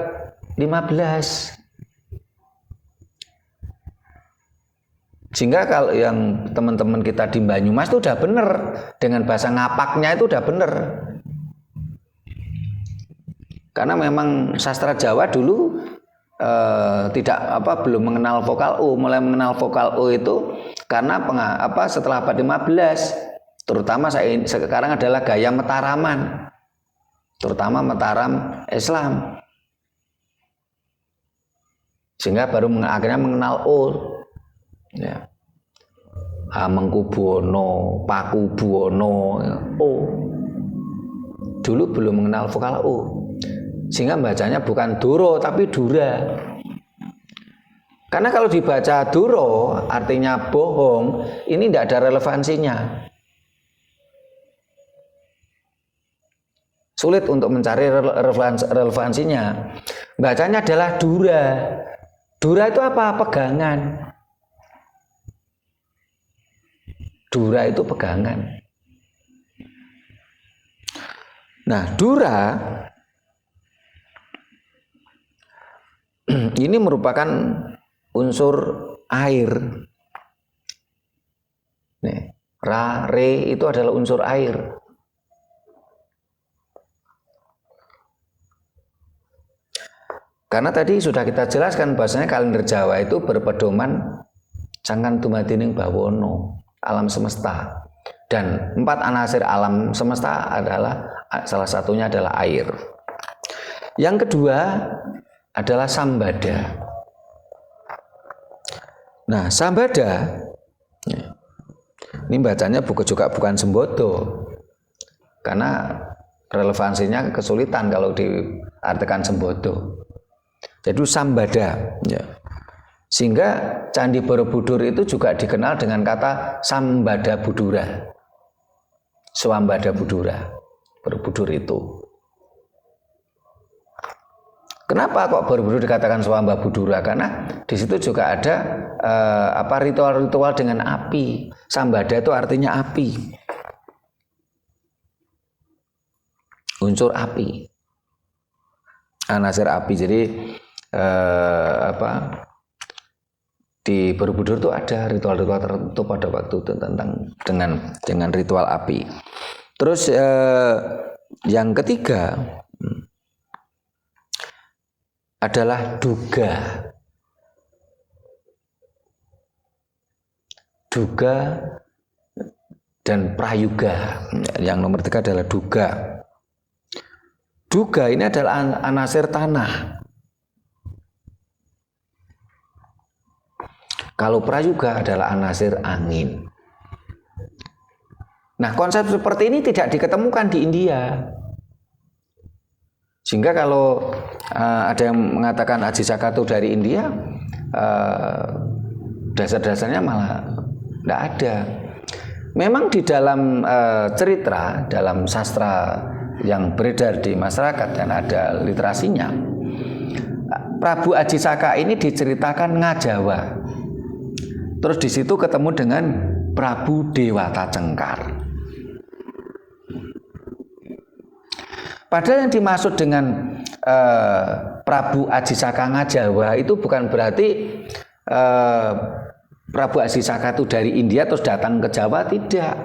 15. Sehingga kalau yang teman-teman kita di Banyumas itu udah bener, dengan bahasa ngapaknya itu udah bener. Karena memang sastra Jawa dulu belum mengenal vokal O, mulai mengenal vokal O itu karena setelah abad 15, terutama sekarang adalah gaya Mataraman, terutama Mataram Islam, sehingga baru akhirnya mengenal O. Ya. Hamengkubuwono, Pakubuwono, O. Dulu belum mengenal vokal O, sehingga bacanya bukan Duro tapi Dura. Karena kalau dibaca Duro artinya bohong, ini tidak ada relevansinya. Sulit untuk mencari relevansinya. Bacanya adalah Dura. Dura itu apa? Pegangan. Dura itu pegangan. Nah, Dura ini merupakan unsur air. Nih, Ra, Re itu adalah unsur air. Karena tadi sudah kita jelaskan bahwasanya kalender Jawa itu berpedoman Sangkan Dumadining Bawono, alam semesta. Dan 4 anasir alam semesta adalah salah satunya adalah air. Yang kedua adalah Sambada. Nah, Sambada ini bacanya juga bukan Sembodo, karena relevansinya kesulitan kalau diartikan Sembodo. Jadi Sambada, ya. Sehingga Candi Borobudur itu juga dikenal dengan kata Sambada Budura, Swambada Budura, Borobudur itu. Kenapa kok Borobudur dikatakan Swamba Budura? Karena di situ juga ada ritual-ritual dengan api. Sambada itu artinya api, unsur api, anasir api. Jadi di Borobudur itu ada ritual-ritual tertentu pada waktu itu dengan ritual api. Terus yang ketiga adalah Duga. Duga dan Prayuga. Yang nomor 3 adalah Duga. Duga ini adalah anasir tanah. Kalau Prayuga adalah anasir angin. Nah, konsep seperti ini tidak diketemukan di India. Sehingga kalau ada yang mengatakan Aji Saka itu dari India, dasar-dasarnya malah tidak ada. Memang di dalam cerita, dalam sastra yang beredar di masyarakat dan ada literasinya, Prabu Aji Saka ini diceritakan Ngajawa. Terus di situ ketemu dengan Prabu Dewata Cengkar. Padahal yang dimaksud dengan Prabu Aji Saka Ngajawa itu bukan berarti Prabu Aji Saka itu dari India terus datang ke Jawa, tidak.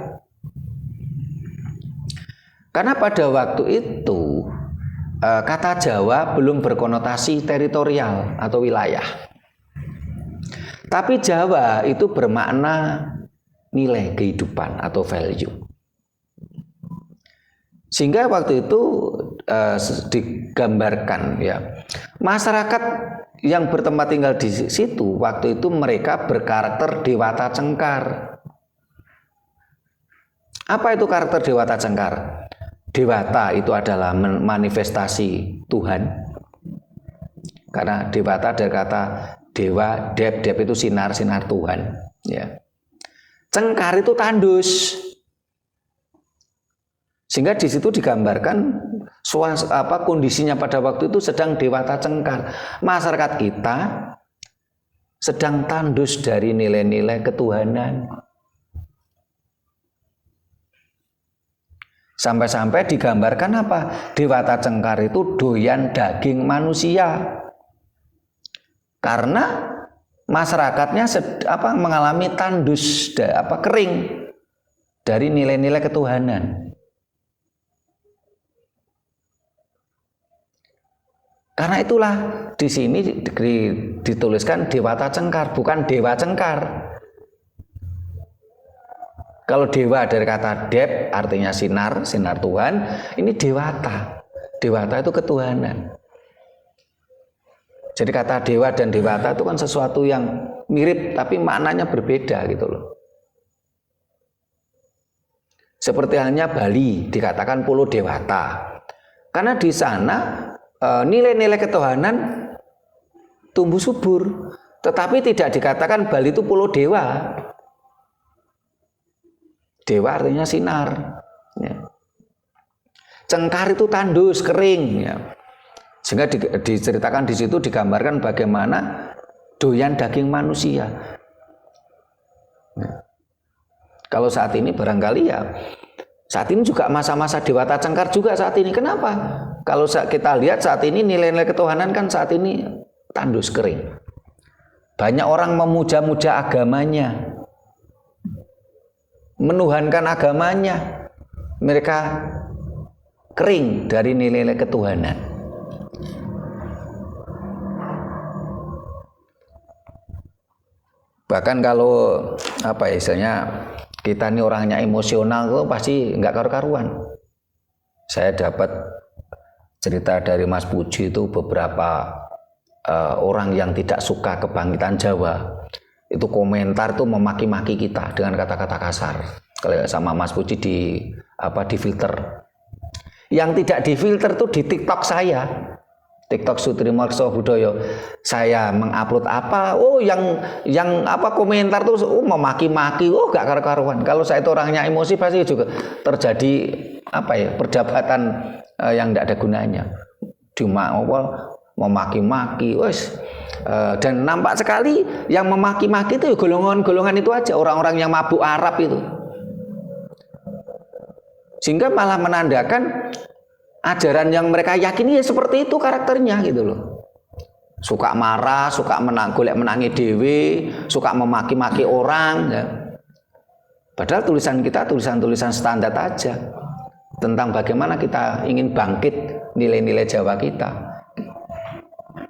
Karena pada waktu itu kata Jawa belum berkonotasi teritorial atau wilayah. Tapi Jawa itu bermakna nilai kehidupan atau value. Sehingga waktu itu digambarkan ya, masyarakat yang bertempat tinggal di situ waktu itu mereka berkarakter Dewata Cengkar. Apa itu karakter Dewata Cengkar? Dewata itu adalah manifestasi Tuhan. Karena dewata dari kata dewa, dep itu sinar Tuhan. Ya. Cengkar itu tandus. Sehingga di situ digambarkan kondisinya pada waktu itu sedang dewata cengkar. Masyarakat kita sedang tandus dari nilai-nilai ketuhanan. Sampai-sampai digambarkan apa? Dewata cengkar itu doyan daging manusia. Karena masyarakatnya mengalami tandus kering dari nilai-nilai ketuhanan. Karena itulah di sini dituliskan dewata cengkar, bukan dewa cengkar. Kalau dewa dari kata dep artinya sinar Tuhan, ini dewata. Dewata itu ketuhanan. Jadi kata dewa dan dewata itu kan sesuatu yang mirip tapi maknanya berbeda gitu loh. Seperti halnya Bali dikatakan Pulau Dewata. Karena di sana nilai-nilai ketuhanan tumbuh subur, tetapi tidak dikatakan Bali itu pulau dewa. Dewa artinya sinar. Ya. Cengkar itu tandus, kering. Ya. Sehingga diceritakan di situ digambarkan bagaimana doyan daging manusia. Ya. Kalau saat ini barangkali ya, saat ini juga masa-masa dewata cengkar juga saat ini. Kenapa? Kalau kita lihat saat ini nilai-nilai ketuhanan kan saat ini tandus kering. Banyak orang memuja-muja agamanya, menuhankan agamanya. Mereka kering dari nilai-nilai ketuhanan. Bahkan kalau istilahnya kita ini orangnya emosional tuh pasti nggak karu-karuan. Saya dapat cerita dari Mas Puji itu beberapa orang yang tidak suka kebangkitan Jawa itu komentar tuh memaki-maki kita dengan kata-kata kasar. Kalau sama Mas Puji di filter. Yang tidak difilter tuh di TikTok saya. TikTok Sutrimarso Budoyo. Saya mengupload apa? Oh yang komentar tuh memaki-maki. Oh gak karu-karuan. Kalau saya itu orangnya emosi pasti juga terjadi perdebatan yang tidak ada gunanya. Cuma memaki-maki, dan nampak sekali yang memaki-maki itu golongan-golongan itu aja, orang-orang yang mabuk Arab itu. Sehingga malah menandakan ajaran yang mereka yakini ya seperti itu karakternya gitu loh. Suka marah, suka golek menangi dewe, suka memaki-maki orang ya. Padahal tulisan kita tulisan-tulisan standar aja tentang bagaimana kita ingin bangkit nilai-nilai Jawa kita.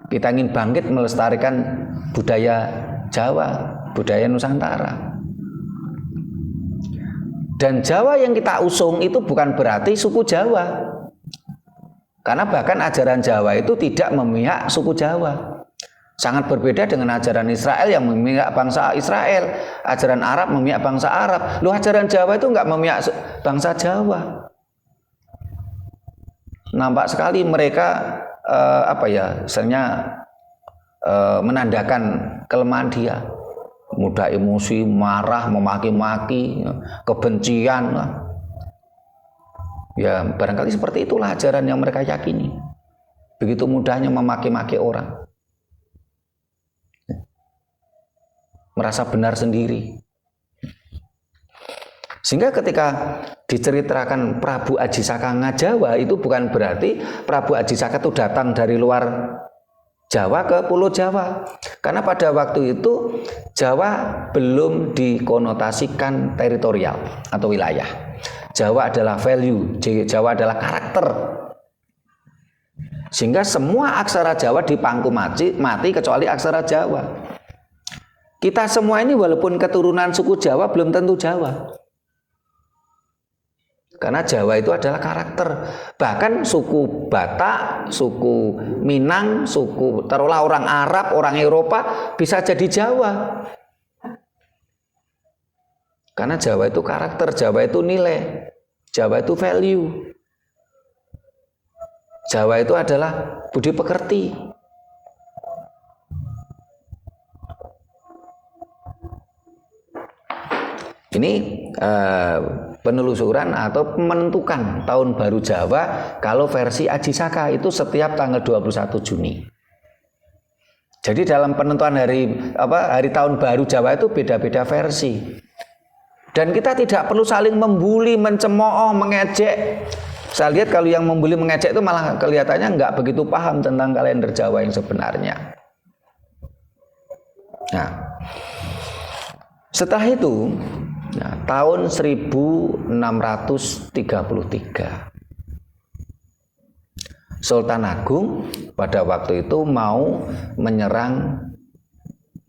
Kita ingin bangkit melestarikan budaya Jawa, budaya Nusantara. Dan Jawa yang kita usung itu bukan berarti suku Jawa. Karena bahkan ajaran Jawa itu tidak memihak suku Jawa. Sangat berbeda dengan ajaran Israel yang memihak bangsa Israel. Ajaran Arab memihak bangsa Arab. Loh, ajaran Jawa itu enggak memihak bangsa Jawa. Nampak sekali mereka menandakan kelemahan dia. Mudah emosi, marah, memaki-maki, kebencian. Ya barangkali seperti itulah ajaran yang mereka yakini. Begitu mudahnya memaki-maki orang. Merasa benar sendiri. Sehingga ketika diceritakan Prabu Ajisaka Ngajawa itu bukan berarti Prabu Ajisaka itu datang dari luar Jawa ke Pulau Jawa. Karena pada waktu itu Jawa belum dikonotasikan teritorial atau wilayah. Jawa adalah value, Jawa adalah karakter. Sehingga semua aksara Jawa dipangku mati kecuali aksara Jawa. Kita semua ini walaupun keturunan suku Jawa belum tentu Jawa. Karena Jawa itu adalah karakter. Bahkan suku Batak, suku Minang, suku taruhlah orang Arab, orang Eropa bisa jadi Jawa. Karena Jawa itu karakter, Jawa itu nilai, Jawa itu value. Jawa itu adalah budi pekerti. Ini penelusuran atau menentukan tahun baru Jawa kalau versi Aji Saka itu setiap tanggal 21 Juni. Jadi dalam penentuan hari tahun baru Jawa itu beda-beda versi. Dan kita tidak perlu saling membuli, mencemooh, mengejek. Saya lihat kalau yang membuli, mengejek itu malah kelihatannya nggak begitu paham tentang kalender Jawa yang sebenarnya. Nah, setelah itu, tahun 1633, Sultan Agung pada waktu itu mau menyerang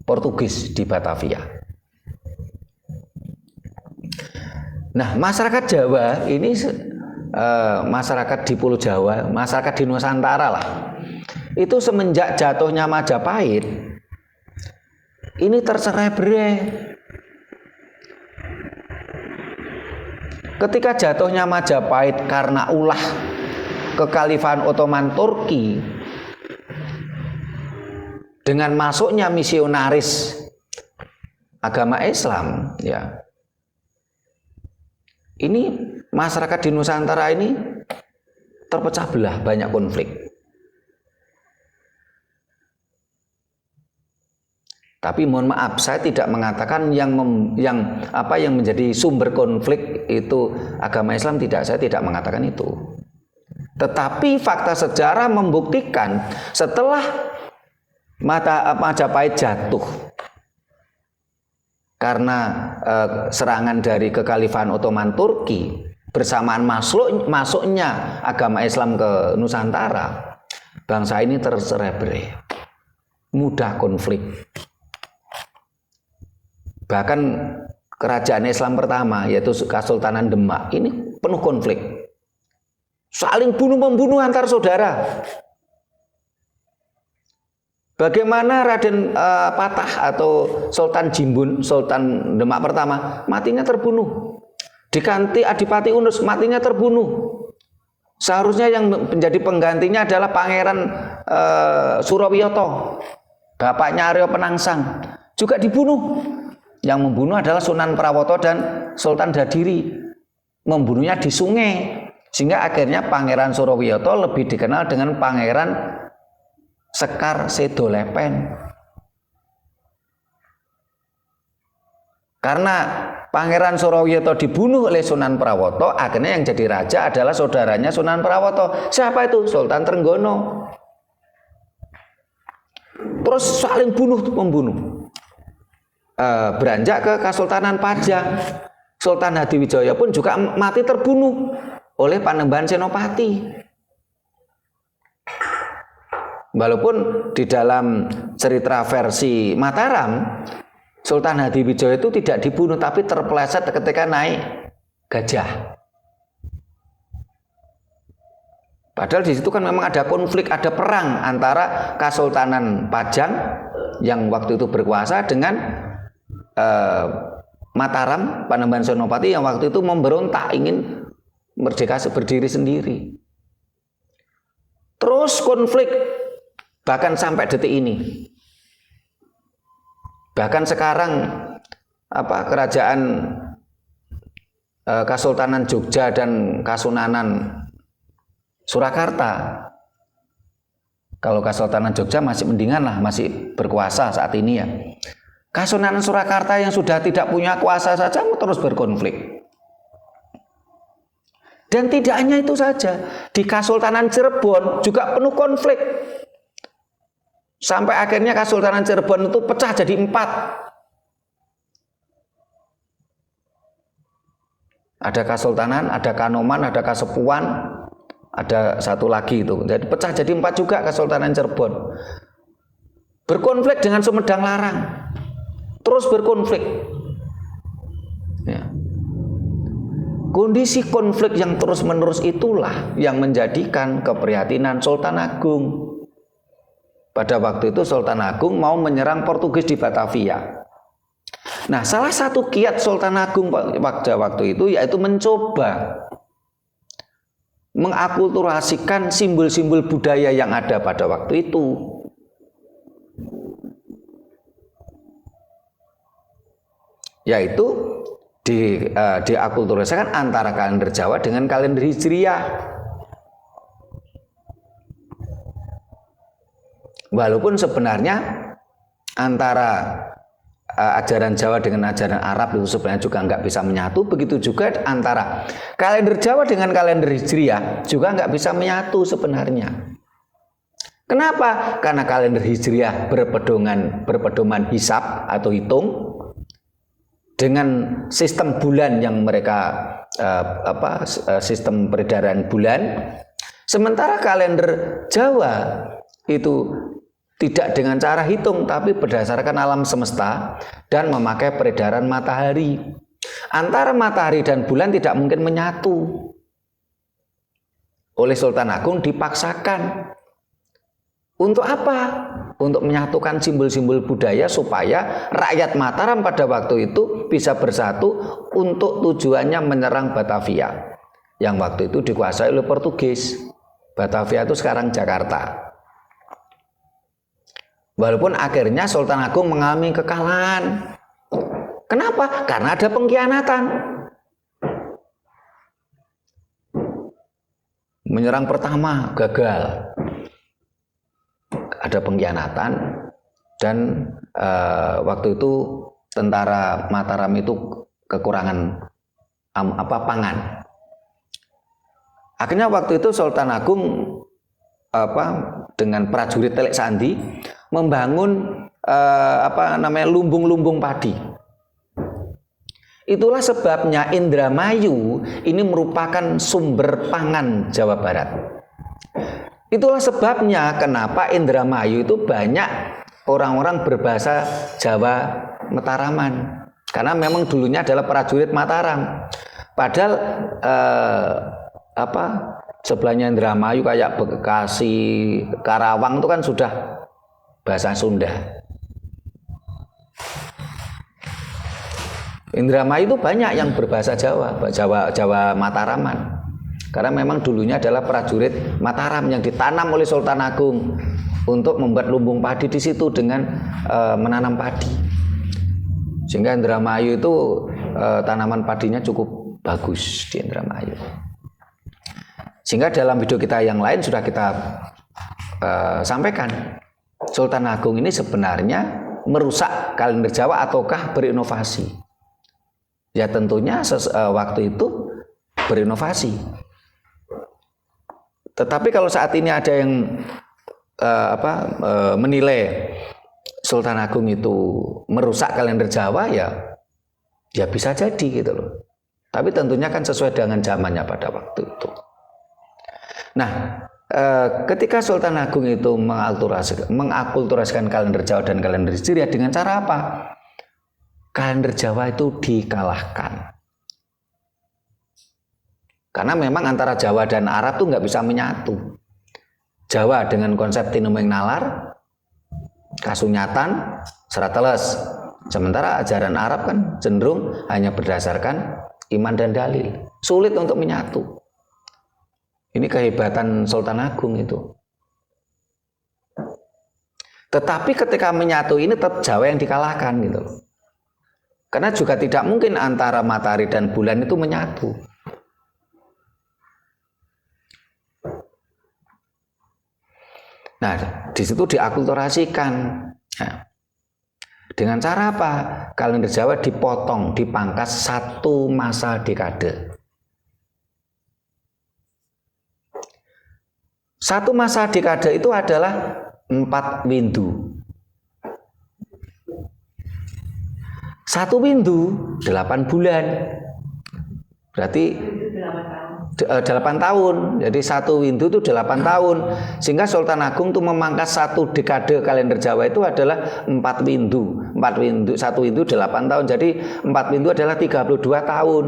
Portugis di Batavia. Nah, masyarakat Jawa ini, masyarakat di Pulau Jawa, masyarakat di Nusantara lah, itu semenjak jatuhnya Majapahit, ini tercerai-berai. Ketika jatuhnya Majapahit karena ulah Kekhalifahan Ottoman Turki dengan masuknya misionaris agama Islam, ya, ini masyarakat di Nusantara ini terpecah belah, banyak konflik. Tapi mohon maaf, saya tidak mengatakan yang menjadi sumber konflik itu agama Islam, tidak, saya tidak mengatakan itu. Tetapi fakta sejarah membuktikan setelah Majapahit jatuh karena serangan dari Kekhalifahan Ottoman Turki bersamaan masuknya agama Islam ke Nusantara, bangsa ini tercerai-berai, mudah konflik. Bahkan kerajaan Islam pertama, yaitu Kesultanan Demak, ini penuh konflik, saling bunuh-membunuh antar saudara. Bagaimana Raden Patah atau Sultan Jimbun, Sultan Demak pertama, matinya terbunuh. Diganti Adipati Unus, matinya terbunuh. Seharusnya yang menjadi penggantinya adalah Pangeran Surawiyoto, bapaknya Aryo Penangsang, juga dibunuh. Yang membunuh adalah Sunan Prawoto dan Sultan Dadiri, membunuhnya di sungai, sehingga akhirnya Pangeran Surawiyoto lebih dikenal dengan Pangeran Sekar Sedolepen. Karena Pangeran Surawiyoto dibunuh oleh Sunan Prawoto, akhirnya yang jadi raja adalah saudaranya Sunan Prawoto. Siapa itu? Sultan Trenggono. Terus saling bunuh-membunuh. Beranjak ke Kesultanan Pajang, Sultan Hadiwijaya pun juga mati terbunuh oleh Panembahan Senopati. Walaupun di dalam cerita versi Mataram, Sultan Hadiwijaya itu tidak dibunuh, tapi terpeleset ketika naik gajah. Padahal di situ kan memang ada konflik, ada perang antara Kesultanan Pajang yang waktu itu berkuasa dengan Mataram, Panembahan Senopati yang waktu itu memberontak, ingin merdeka berdiri sendiri. Terus konflik bahkan sampai detik ini. Bahkan sekarang kerajaan Kesultanan Jogja dan Kasunanan Surakarta, kalau Kesultanan Jogja masih mendingan lah, masih berkuasa saat ini ya. Kasunanan Surakarta yang sudah tidak punya kuasa saja terus berkonflik. Dan tidak hanya itu saja, di Kesultanan Cirebon juga penuh konflik. Sampai akhirnya Kesultanan Cirebon itu pecah jadi 4. Ada Kesultanan, ada Kanoman, ada Kasepuan, ada satu lagi itu. Jadi pecah jadi 4 juga Kesultanan Cirebon. Berkonflik dengan Sumedang Larang. Terus berkonflik. Ya. Kondisi konflik yang terus-menerus itulah yang menjadikan keprihatinan Sultan Agung. Pada waktu itu Sultan Agung mau menyerang Portugis di Batavia. Nah, salah satu kiat Sultan Agung pada waktu itu yaitu mencoba mengakulturasikan simbol-simbol budaya yang ada pada waktu itu. Yaitu diakulturasikan antara kalender Jawa dengan kalender Hijriah. Walaupun sebenarnya antara ajaran Jawa dengan ajaran Arab itu sebenarnya juga nggak bisa menyatu. Begitu juga antara kalender Jawa dengan kalender Hijriah juga nggak bisa menyatu sebenarnya. Kenapa? Karena kalender Hijriah berpedoman hisab atau hitung dengan sistem bulan yang mereka sistem peredaran bulan. Sementara kalender Jawa itu tidak dengan cara hitung, tapi berdasarkan alam semesta dan memakai peredaran matahari. Antara matahari dan bulan tidak mungkin menyatu. Oleh Sultan Agung dipaksakan. Untuk apa? Untuk menyatukan simbol-simbol budaya supaya rakyat Mataram pada waktu itu bisa bersatu untuk tujuannya menyerang Batavia. Yang waktu itu dikuasai oleh Portugis. Batavia itu sekarang Jakarta. Walaupun akhirnya Sultan Agung mengalami kekalahan. Kenapa? Karena ada pengkhianatan. Menyerang pertama gagal. Ada pengkhianatan dan waktu itu tentara Mataram itu kekurangan pangan. Akhirnya waktu itu Sultan Agung dengan prajurit Telek Sandi membangun lumbung-lumbung padi. Itulah sebabnya Indramayu ini merupakan sumber pangan Jawa Barat. Itulah sebabnya kenapa Indramayu itu banyak orang-orang berbahasa Jawa Mataraman. Karena memang dulunya adalah prajurit Mataram. Padahal sebelahnya Indramayu kayak Bekasi, Karawang itu kan sudah bahasa Sunda. Indramayu itu banyak yang berbahasa Jawa Mataraman. Karena memang dulunya adalah prajurit Mataram yang ditanam oleh Sultan Agung untuk membuat lumbung padi di situ dengan menanam padi. Sehingga Indramayu itu tanaman padinya cukup bagus di Indramayu. Sehingga dalam video kita yang lain sudah kita sampaikan, Sultan Agung ini sebenarnya merusak kalender Jawa ataukah berinovasi? Ya tentunya waktu itu berinovasi. Tetapi kalau saat ini ada yang menilai Sultan Agung itu merusak kalender Jawa, ya bisa jadi gitu loh. Tapi tentunya kan sesuai dengan zamannya pada waktu itu. Nah, ketika Sultan Agung itu mengakulturasikan kalender Jawa dan kalender Hijriah dengan cara apa? Kalender Jawa itu dikalahkan. Karena memang antara Jawa dan Arab tuh nggak bisa menyatu. Jawa dengan konsep tinumeng nalar, kasunyatan, serat teles. Sementara ajaran Arab kan cenderung hanya berdasarkan iman dan dalil. Sulit untuk menyatu. Ini kehebatan Sultan Agung itu. Tetapi ketika menyatu ini tetap Jawa yang dikalahkan gitu loh. Karena juga tidak mungkin antara matahari dan bulan itu menyatu. Nah, di situ diakulturasikan. Nah, dengan cara apa? Kalender Jawa dipotong, dipangkas satu masa dekade. Satu masa dekade itu adalah 4 windu. Satu windu 8 bulan. Berarti 8 tahun. Jadi satu windu itu 8 tahun. Sehingga Sultan Agung itu memangkas satu dekade kalender Jawa itu adalah 4 windu. 4 windu, satu windu 8 tahun. Jadi 4 windu adalah 32 tahun.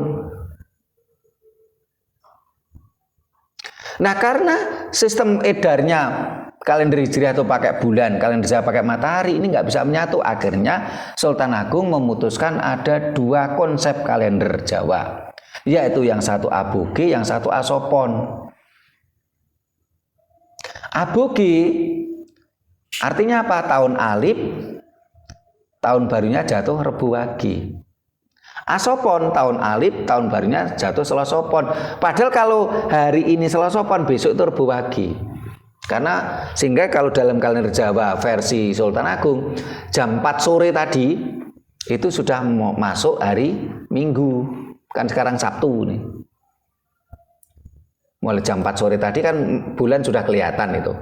Nah, karena sistem edarnya kalender Hijriah itu pakai bulan, kalender Jawa pakai matahari, ini nggak bisa menyatu. Akhirnya Sultan Agung memutuskan ada 2 konsep kalender Jawa, yaitu yang satu aboge, yang satu asopon. Aboge artinya apa? Tahun alif, tahun barunya jatuh Rebu Wage. Asopon tahun Alif, tahun barunya jatuh Selasa Pon. Padahal kalau hari ini Selasa Pon, besok itu Rebo Wage. Karena sehingga kalau dalam kalender Jawa versi Sultan Agung, jam 4 sore tadi itu sudah mau masuk hari Minggu. Kan sekarang Sabtu nih. Mulai jam 4 sore tadi kan bulan sudah kelihatan itu.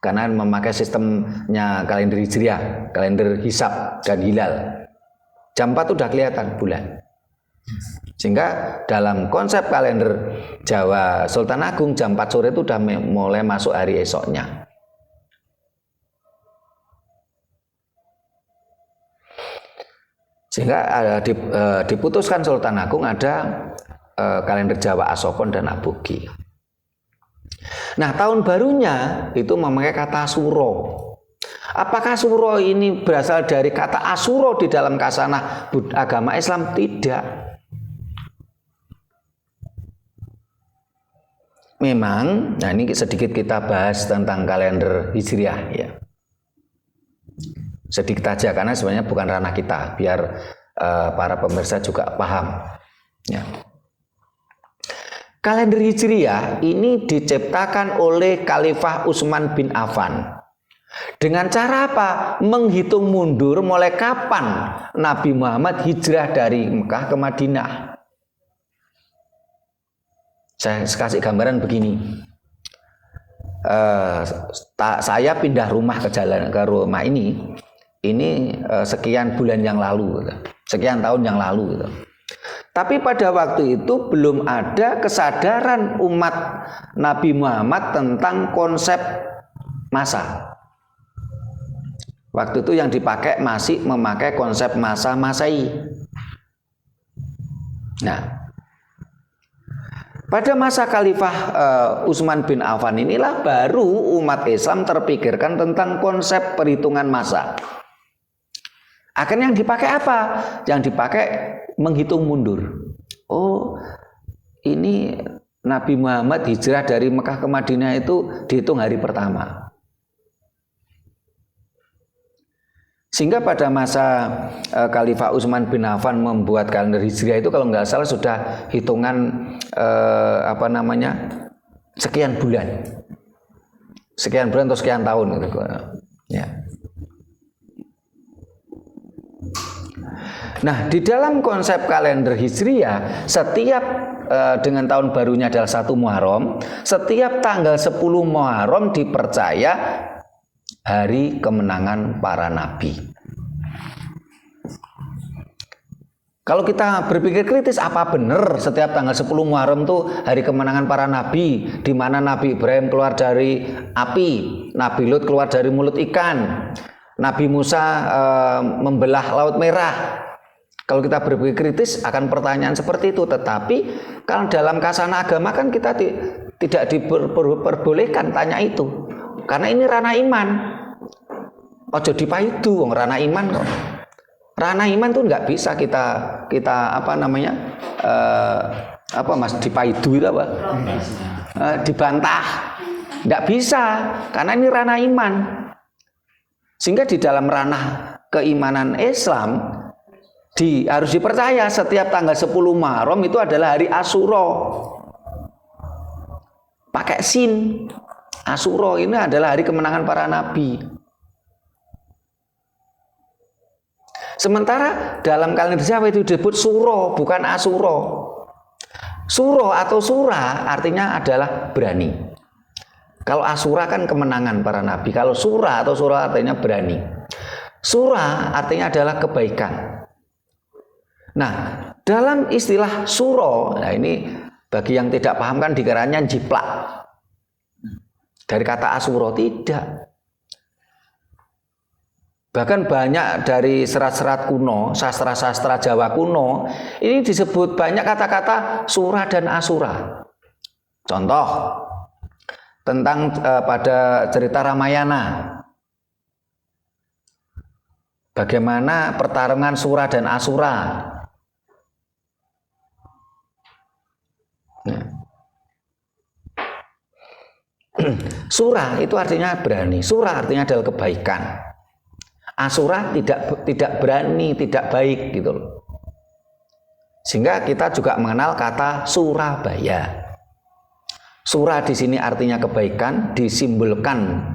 Karena memakai sistemnya kalender Hijriah, kalender hisab dan hilal. Jam 4 sudah kelihatan bulan. Sehingga dalam konsep kalender Jawa Sultan Agung jam 4 sore itu sudah mulai masuk hari esoknya. Sehingga diputuskan Sultan Agung ada kalender Jawa Asopon dan Aboge. Nah, tahun barunya itu memakai kata Suro. Apakah Suro ini berasal dari kata Asuro di dalam kasanah agama Islam? Tidak. Memang, nah ini sedikit kita bahas tentang kalender Hijriah ya. Sedikit aja karena sebenarnya bukan ranah kita, biar para pemirsa juga paham. Ya. Kalender Hijriah ini diciptakan oleh Khalifah Utsman bin Affan. Dengan cara apa? Menghitung mundur mulai kapan Nabi Muhammad hijrah dari Mekah ke Madinah. Saya kasih gambaran begini. Saya pindah rumah ke rumah ini sekian bulan yang lalu, sekian tahun yang lalu. Tapi pada waktu itu belum ada kesadaran umat Nabi Muhammad tentang konsep masa. Waktu itu yang dipakai masih memakai konsep masa Masehi. Nah, pada masa Khalifah Utsman bin Affan inilah baru umat Islam terpikirkan tentang konsep perhitungan masa. Akhirnya yang dipakai apa? Yang dipakai menghitung mundur. Oh, ini Nabi Muhammad hijrah dari Mekah ke Madinah itu dihitung hari pertama. Sehingga pada masa Khalifah Utsman bin Affan membuat kalender Hijriah itu kalau nggak salah sudah hitungan sekian bulan atau sekian tahun gitu. Ya. Nah, di dalam konsep kalender Hijriah, setiap dengan tahun barunya adalah 1 Muharram, setiap tanggal 10 Muharram dipercaya hari kemenangan para nabi. Kalau kita berpikir kritis, apa benar setiap tanggal 10 Muharram itu hari kemenangan para nabi, di mana Nabi Ibrahim keluar dari api, Nabi Lut keluar dari mulut ikan, Nabi Musa membelah Laut Merah. Kalau kita berpikir kritis akan pertanyaan seperti itu, tetapi kalau dalam kasanah agama kan kita tidak diperbolehkan tanya itu, karena ini ranah iman. Ojo dipaidu, wong ranah iman kok. Ranah iman tuh nggak bisa kita dipaidu itu apa? Dibantah, nggak bisa, karena ini ranah iman. Sehingga di dalam ranah keimanan Islam harus dipercaya setiap tanggal 10 Muharram itu adalah hari Asyura. Pakai sin. Asyura ini adalah hari kemenangan para nabi. Sementara dalam kalender Jawa itu disebut Suro, bukan Asyura. Suro atau Sura artinya adalah berani. Kalau Asyura kan kemenangan para nabi. Kalau Sura atau Sura artinya berani. Sura artinya adalah kebaikan. Nah, dalam istilah Suro, nah ini bagi yang tidak paham kan dikiranya jiplak. Dari kata Asyura, tidak. Bahkan banyak dari serat-serat kuno, sastra-sastra Jawa kuno, ini disebut banyak kata-kata Sura dan Asura. Contoh, tentang pada cerita Ramayana. Bagaimana pertarungan Sura dan Asura. Sura itu artinya berani. Sura artinya adalah kebaikan. Asura tidak berani, tidak baik gitu loh. Sehingga kita juga mengenal kata Surabaya. Sura di sini artinya kebaikan, disimbolkan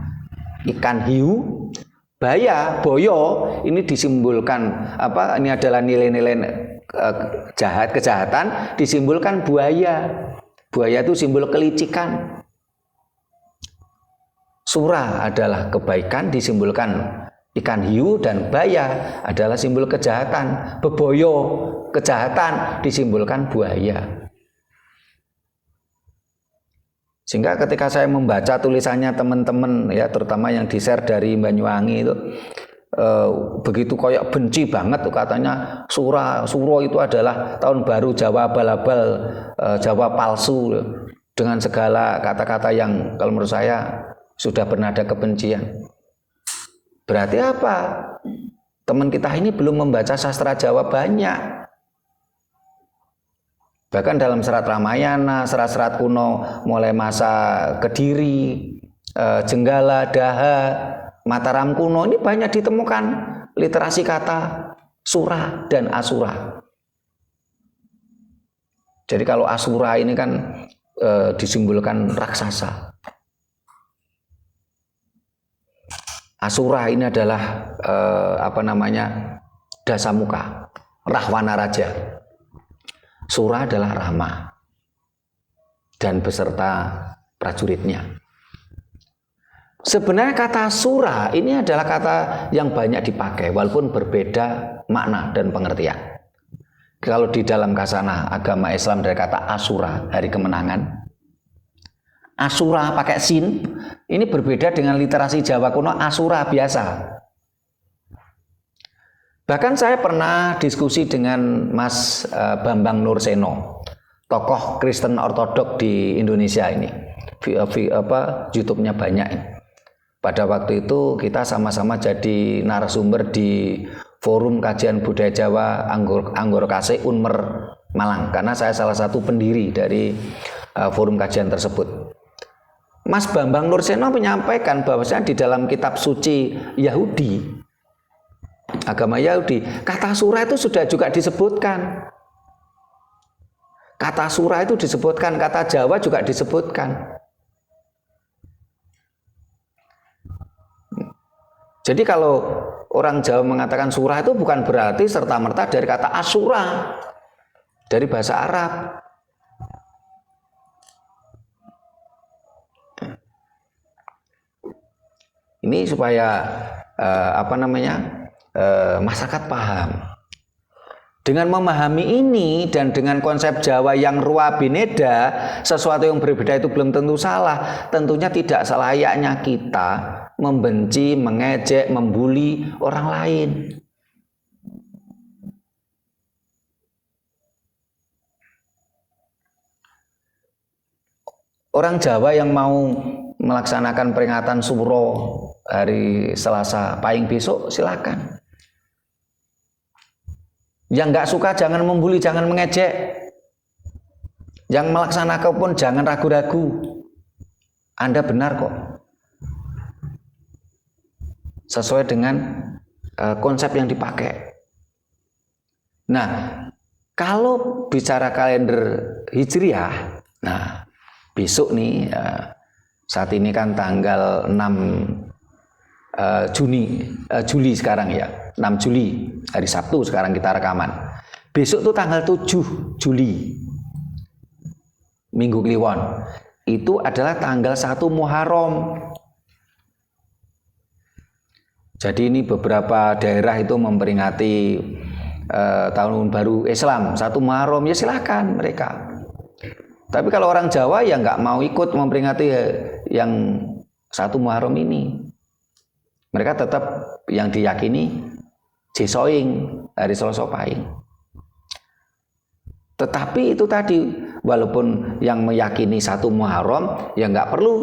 ikan hiu. Baya, boyo, ini disimbolkan apa? Ini adalah nilai-nilai kejahatan, disimbolkan buaya. Buaya itu simbol kelicikan. Sura adalah kebaikan, disimbolkan ikan hiu, dan baya adalah simbol kejahatan. Beboyo, kejahatan, disimbolkan buaya. Sehingga ketika saya membaca tulisannya teman-teman ya, terutama yang di-share dari Banyuwangi itu begitu koyok benci banget tuh, katanya Suro itu adalah tahun baru Jawa abal-abal, Jawa palsu, dengan segala kata-kata yang kalau menurut saya sudah bernada kebencian. Berarti apa? Teman kita ini belum membaca sastra Jawa banyak. Bahkan dalam serat Ramayana, serat-serat kuno mulai masa Kediri, Jenggala, Daha, Mataram kuno, ini banyak ditemukan literasi kata Sura dan Asura. Jadi kalau Asura ini kan disimbolkan raksasa. Asura ini adalah Dasamuka, Rahwana Raja. Sura adalah Rama dan beserta prajuritnya. Sebenarnya kata Sura ini adalah kata yang banyak dipakai walaupun berbeda makna dan pengertian. Kalau di dalam kasanah agama Islam dari kata Asura, hari kemenangan. Asura pakai sin, ini berbeda dengan literasi Jawa kuno Asura biasa. Bahkan saya pernah diskusi dengan Mas Bambang Nurseno, tokoh Kristen Ortodok di Indonesia ini. YouTube-nya banyak ini. Pada waktu itu kita sama-sama jadi narasumber di Forum Kajian Budaya Jawa Anggorokase Unmer Malang, karena saya salah satu pendiri dari forum kajian tersebut. Mas Bambang Nurseno menyampaikan bahwasanya di dalam kitab suci Yahudi, agama Yahudi, kata Sura itu sudah juga disebutkan. Kata Sura itu disebutkan, kata Jawa juga disebutkan. Jadi kalau orang Jawa mengatakan Sura itu bukan berarti serta-merta dari kata Asura, dari bahasa Arab. Ini supaya masyarakat paham. Dengan memahami ini dan dengan konsep Jawa yang ruwa bineda, sesuatu yang berbeda itu belum tentu salah. Tentunya tidak selayaknya kita membenci, mengejek, membuli orang lain. Orang Jawa yang mau melaksanakan peringatan Suro hari Selasa Pahing besok, silakan. Yang nggak suka jangan membuli, jangan mengejek. Yang melaksanakan pun jangan ragu-ragu. Anda benar kok. Sesuai dengan konsep yang dipakai. Nah, kalau bicara kalender Hijriah, nah besok nih, saat ini kan tanggal 6 Juli sekarang ya, 6 Juli, hari Sabtu sekarang kita rekaman. Besok tuh tanggal 7 Juli, Minggu Kliwon, itu adalah tanggal 1 Muharram. Jadi ini beberapa daerah itu memperingati tahun baru Islam 1 Muharram, ya silahkan mereka. Tapi kalau orang Jawa ya nggak mau ikut memperingati yang 1 Muharram ini. Mereka tetap yang diyakini Jesoing, hari Selasa Pahing. Tetapi itu tadi, walaupun yang meyakini 1 Muharram ya nggak perlu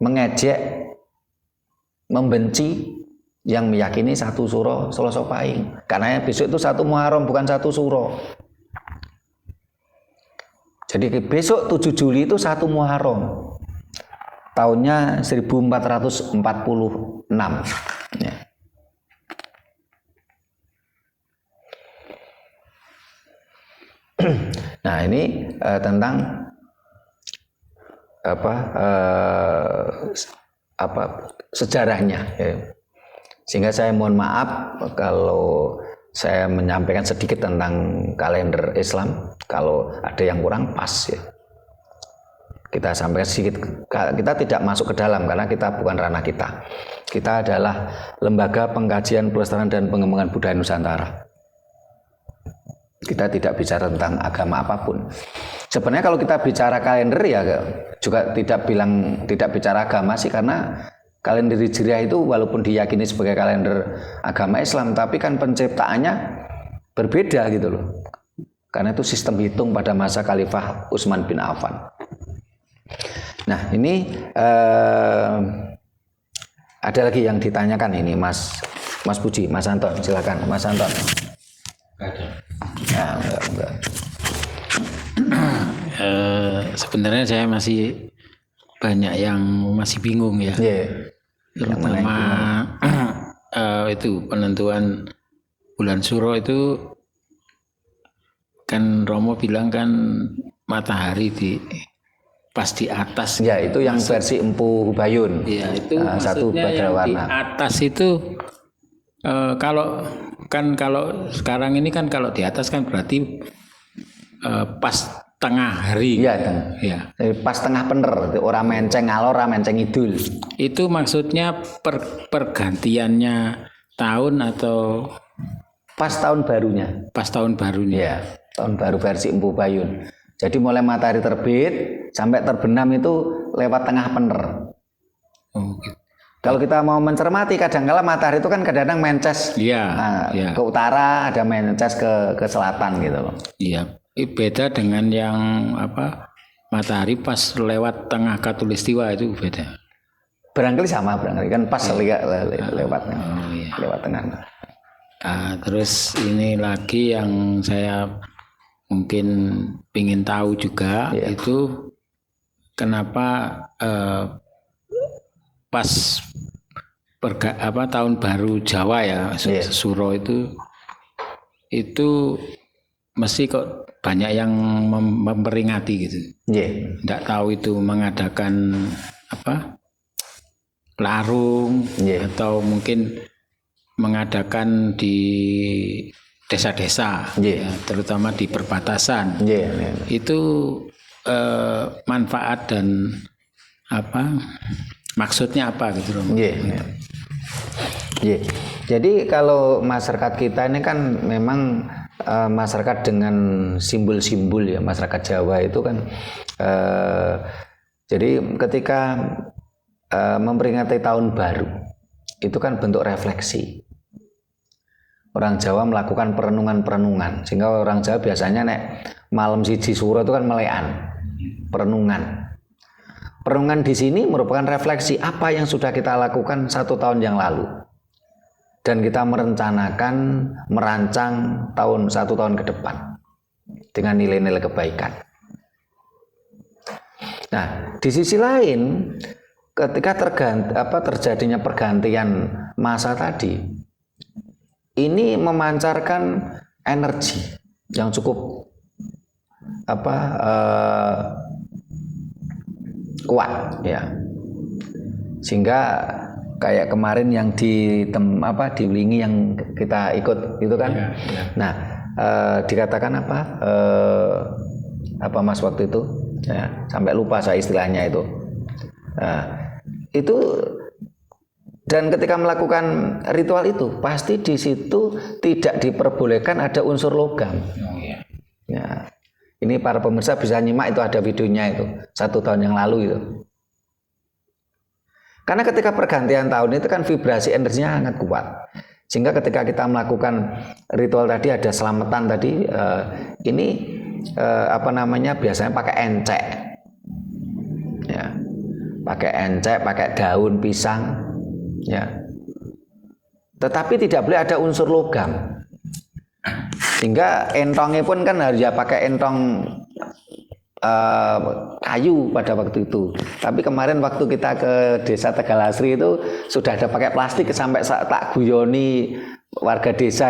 mengejek, membenci yang meyakini 1 Suro Selasa Pahing. Karena besok itu 1 Muharram, bukan 1 Suro. Jadi besok 7 Juli itu 1 Muharram. Tahunnya 1446. Ya. Nah ini tentang sejarahnya. Ya. Sehingga saya mohon maaf kalau saya menyampaikan sedikit tentang kalender Islam. Kalau ada yang kurang pas ya. Kita sampaikan sedikit. Kita tidak masuk ke dalam karena kita bukan ranah kita. Kita adalah Lembaga Pengkajian Pelestarian dan Pengembangan Budaya Nusantara. Kita tidak bicara tentang agama apapun. Sebenarnya kalau kita bicara kalender ya juga tidak bicara agama sih, karena kalender Hijriah itu walaupun diyakini sebagai kalender agama Islam, tapi kan penciptaannya berbeda gitu loh. Karena itu sistem hitung pada masa Khalifah Utsman bin Affan. Nah ini ada lagi yang ditanyakan ini Mas Puji, Mas Anton, silakan Mas Anton. Nah, enggak. Sebenarnya saya masih banyak yang masih bingung ya. Yeah. Terutama itu penentuan bulan Suro itu kan Romo bilang kan matahari pas di atas. Ya itu yang versi Empu Hubayun. Ya itu satu yang warna. Di atas itu kalau sekarang ini kan kalau di atas kan berarti pas tengah hari. Iya, ya. Pas tengah bener, orang menceng ngalor, orang menceng idul. Itu maksudnya pergantiannya tahun atau pas tahun barunya? Pas tahun barunya. Ya, tahun baru versi Empu Bayun. Jadi mulai matahari terbit sampai terbenam itu lewat tengah pener. Oh, gitu. Kalau kita mau mencermati, kadang-kala matahari itu kan kadang-kadang mences ke utara, ada mences ke selatan gitu loh. Iya. Beda dengan yang matahari pas lewat tengah Katulistiwa itu beda. Barangkali sama, kan pas lewat tengah. Terus ini lagi yang saya mungkin ingin tahu juga itu kenapa pas tahun baru Jawa ya Suro itu mesti kok banyak yang memperingati gitu. Tidak tahu itu mengadakan larung atau mungkin mengadakan di desa-desa, terutama di perbatasan. Itu manfaat dan maksudnya apa gitu Romo? Jadi kalau masyarakat kita ini kan memang masyarakat dengan simbol-simbol ya, masyarakat Jawa itu kan jadi ketika memperingati tahun baru itu kan bentuk refleksi. Orang Jawa melakukan perenungan-perenungan, sehingga orang Jawa biasanya malam siji Suro itu kan melekan, perenungan. Perenungan di sini merupakan refleksi apa yang sudah kita lakukan 1 tahun yang lalu. Dan kita merancang 1 tahun ke depan dengan nilai-nilai kebaikan. Nah, di sisi lain, ketika terjadinya pergantian masa tadi, ini memancarkan energi yang cukup kuat ya, sehingga kayak kemarin yang di Wingi yang kita ikut itu kan. Nah dikatakan apa Mas waktu itu ya, sampai lupa saya istilahnya itu. Itu dan ketika melakukan ritual itu pasti di situ tidak diperbolehkan ada unsur logam. Ya, ini para pemirsa bisa nyimak, itu ada videonya itu 1 tahun yang lalu itu. Karena ketika pergantian tahun itu kan vibrasi energinya sangat kuat. Sehingga ketika kita melakukan ritual tadi ada selamatan tadi, ini biasanya pakai encek. Ya. Pakai encek, pakai daun pisang, ya. Tetapi tidak boleh ada unsur logam. Sehingga entongnya pun kan harus ya pakai entong kayu pada waktu itu. Tapi kemarin waktu kita ke desa Tegalasri itu sudah ada pakai plastik, sampai tak guyoni warga desa.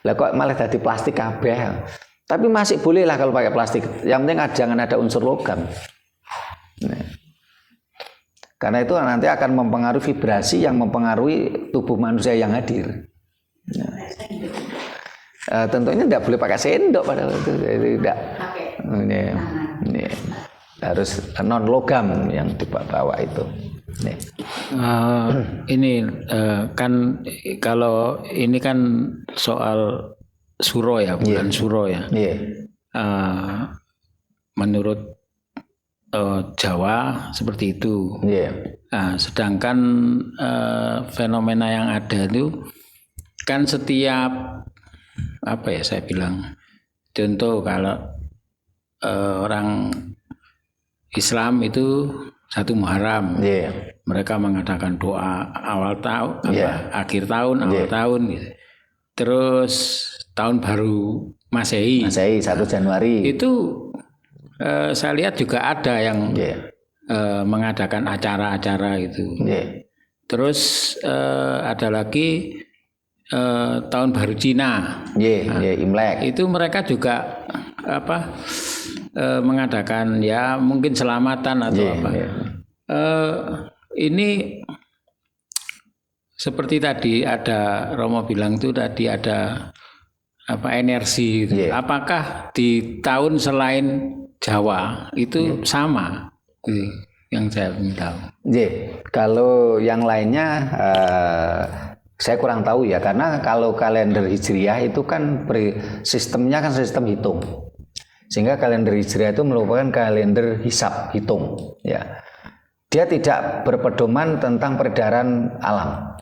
Lah kok malah jadi plastik kabeh. Tapi masih boleh lah kalau pakai plastik. Yang penting jangan ada unsur logam. Nah. Karena itu nanti akan mempengaruhi vibrasi yang mempengaruhi tubuh manusia yang hadir. Nah. Tentunya tidak boleh pakai sendok padahal itu tidak. Ini harus non logam yang dibawa itu. Ini kan kalau ini kan soal Suro ya, bulan Suro ya. Menurut Jawa seperti itu. Sedangkan fenomena yang ada itu kan setiap apa ya saya bilang, contoh kalau orang Islam itu 1 Muharram, mereka mengadakan doa awal tahun, akhir tahun, awal tahun gitu. Terus tahun baru Masehi 1 Januari itu saya lihat juga ada yang mengadakan acara-acara itu. Terus ada lagi tahun baru Cina, Imlek. Itu mereka juga mengadakan ya mungkin selamatan atau apa. Ini seperti tadi ada Romo bilang itu tadi ada energi itu. Apakah di tahun selain Jawa itu sama? Yang saya ingin tahu. Kalau yang lainnya saya kurang tahu ya, karena kalau kalender Hijriah itu kan sistemnya kan sistem hitung. Sehingga kalender Hijriah itu merupakan kalender hisab, hitung ya. Dia tidak berpedoman tentang peredaran alam.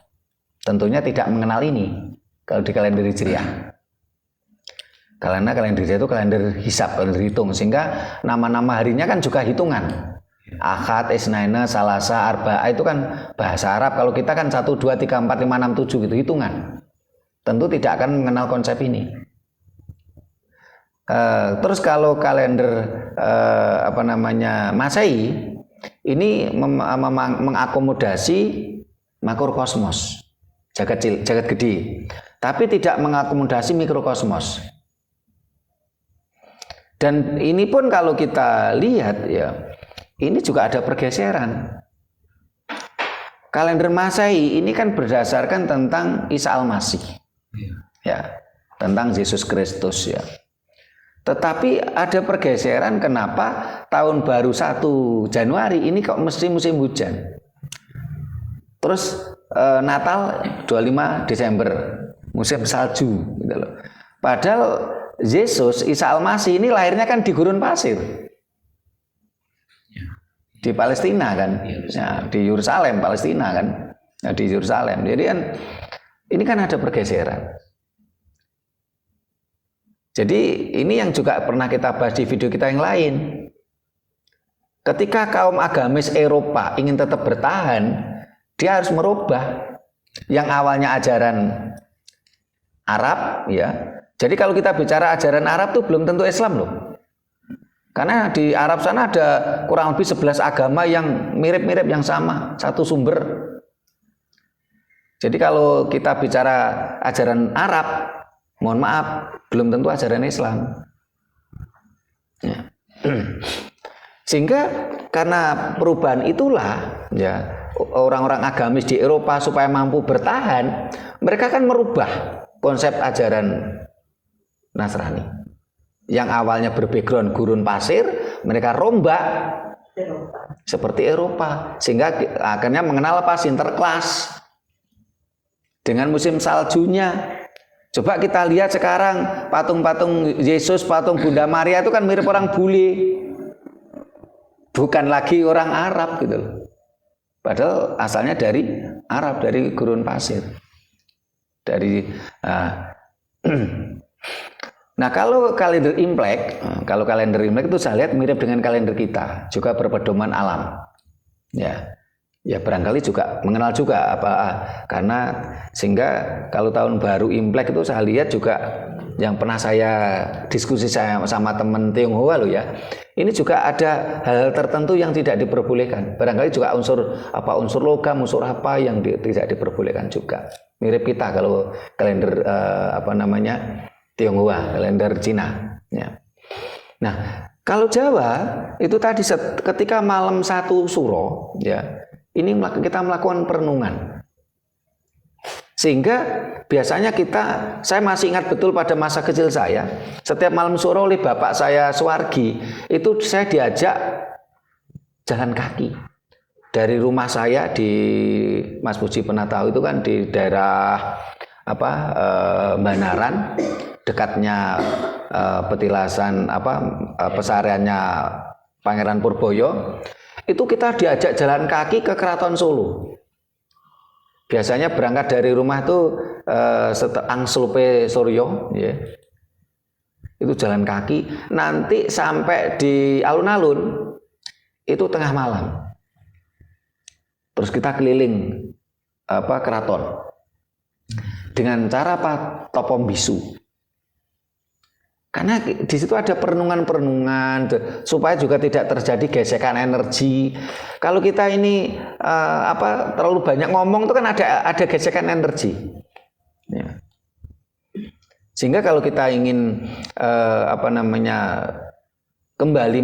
Tentunya tidak mengenal ini kalau di kalender Hijriah. Karena kalender Hijriah itu kalender hisab, kalender hitung, sehingga nama-nama harinya kan juga hitungan. Ahad, Isnaina, Salasa, Arba'a itu kan bahasa Arab. Kalau kita kan 1, 2, 3, 4, 5, 6, 7 gitu hitungan. Tentu tidak akan mengenal konsep ini. Terus kalau kalender Masehi ini mengakomodasi makrokosmos, jagat gede, tapi tidak mengakomodasi mikrokosmos. Dan ini pun kalau kita lihat ya, ini juga ada pergeseran. Kalender Masehi ini kan berdasarkan tentang Isa Al-Masih, ya, tentang Yesus Kristus ya. Tetapi ada pergeseran, kenapa tahun baru 1 Januari ini kok mesti musim hujan. Terus Natal 25 Desember musim salju gitu loh. Padahal Yesus Isa Al-Masih ini lahirnya kan di gurun pasir. Di Palestina kan. Ya, di Yerusalem, Palestina kan. Ya, di Yerusalem. Jadi kan ini kan ada pergeseran. Jadi ini yang juga pernah kita bahas di video kita yang lain. Ketika kaum agamis Eropa ingin tetap bertahan, dia harus merubah yang awalnya ajaran Arab ya. Jadi kalau kita bicara ajaran Arab itu belum tentu Islam loh. Karena di Arab sana ada kurang lebih 11 agama yang mirip-mirip, yang sama, satu sumber. Jadi kalau kita bicara ajaran Arab, mohon maaf, belum tentu ajaran Islam. Ya. Sehingga karena perubahan itulah ya, orang-orang agamis di Eropa supaya mampu bertahan, mereka kan merubah konsep ajaran Nasrani. Yang awalnya berbackground gurun pasir, mereka rombak seperti Eropa, sehingga akhirnya mengenal Sinterklas dengan musim saljunya. Coba kita lihat sekarang patung-patung Yesus, patung Bunda Maria itu kan mirip orang bule, bukan lagi orang Arab gitu loh. Padahal asalnya dari Arab, dari gurun pasir. Nah kalau kalender Imlek, itu saya lihat mirip dengan kalender kita, juga berpedoman alam. Ya barangkali juga mengenal juga karena sehingga kalau tahun baru Imlek itu saya lihat juga yang pernah saya diskusi sama teman Tionghoa loh ya. Ini juga ada hal tertentu yang tidak diperbolehkan. Barangkali juga unsur logam, unsur apa yang tidak diperbolehkan juga. Mirip kita kalau kalender Tionghoa, kalender Cina Ya. Nah, kalau Jawa itu tadi ketika malam 1 Suro, ya, ini kita melakukan perenungan. Sehingga biasanya saya masih ingat betul pada masa kecil saya, setiap malam Suro oleh bapak saya Suwargi, itu saya diajak jalan kaki. Dari rumah saya di Mas Puji pernah tahu itu kan di daerah Banaran, dekatnya petilasan pesariannya Pangeran Purboyo, itu kita diajak jalan kaki ke Keraton Solo. Biasanya berangkat dari rumah itu Angslupe Suryo, ya. Itu jalan kaki, nanti sampai di alun-alun itu tengah malam. Terus kita keliling keraton dengan cara topong bisu. Karena di situ ada perenungan-perenungan supaya juga tidak terjadi gesekan energi. Kalau kita ini terlalu banyak ngomong itu kan ada gesekan energi. Ya. Sehingga kalau kita ingin kembali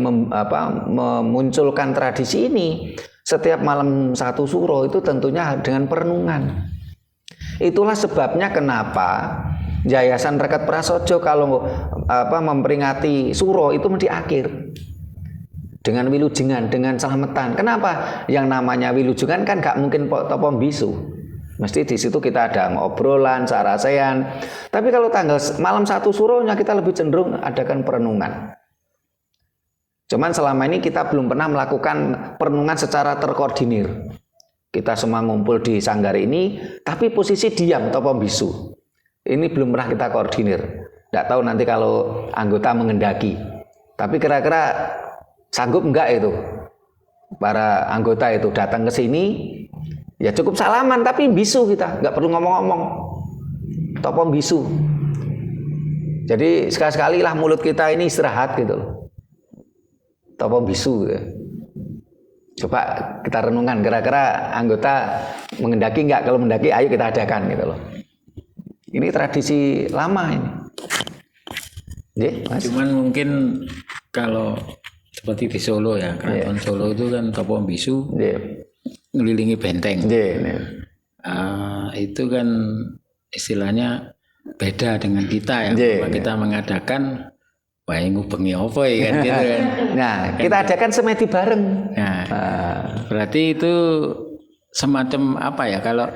memunculkan tradisi ini, setiap malam 1 Suro itu tentunya dengan perenungan. Itulah sebabnya kenapa Yayasan Rekat Prasojo kalau memperingati Suro itu di akhir dengan wilujengan, dengan selamatan. Kenapa? Yang namanya wilujengan kan gak mungkin topong bisu. Mesti di situ kita ada ngobrolan, sarasean. Tapi kalau malam 1 Suronya kita lebih cenderung adakan perenungan. Cuman selama ini kita belum pernah melakukan perenungan secara terkoordinir. Kita semua ngumpul di sanggar ini, tapi posisi diam topong bisu. Ini belum pernah kita koordinir. Tidak tahu nanti kalau anggota mengendaki. Tapi kira-kira sanggup enggak itu? Para anggota itu datang ke sini, ya cukup salaman, tapi bisu kita. Enggak perlu ngomong-ngomong. Topong bisu. Jadi sekali-sekali lah mulut kita ini istirahat gitu loh. Topong bisu ya. Coba kita renungan kira-kira anggota mengendaki enggak, kalau mendaki ayo kita adakan gitu loh. Ini tradisi lama ini. Mas. Cuman mungkin kalau seperti di Solo ya, Keraton Solo itu kan topong bisu ngelilingi benteng. Itu kan istilahnya beda dengan kita ya. Kita mengadakan wah ngubengi apa ya kan gitu kan. Nah, kita adakan semedi bareng. Nah, berarti itu semacam apa ya, kalau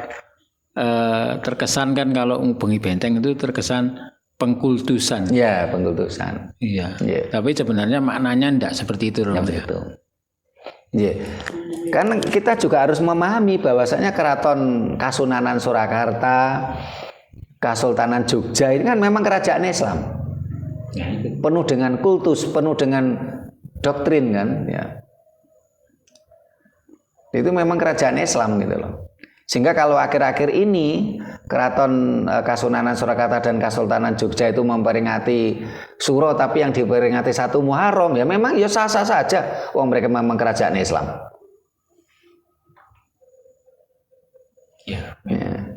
terkesan kan kalau ngubengi benteng itu terkesan pengkultusan. Ya, pengkultusan. Iya. Tapi sebenarnya maknanya enggak seperti itu loh. Itu. Iya. Kan kita juga harus memahami bahwasanya Keraton Kasunanan Surakarta, Kesultanan Jogja ini kan memang kerajaan Islam. Penuh dengan kultus, penuh dengan doktrin kan, ya. Itu memang kerajaan Islam gitu loh. Sehingga kalau akhir-akhir ini Keraton Kasunanan Surakarta dan Kesultanan Jogja itu memperingati Suro, tapi yang diperingati 1 Muharram, ya memang ya sah-sah saja. Wong mereka memang kerajaan Islam. Ya.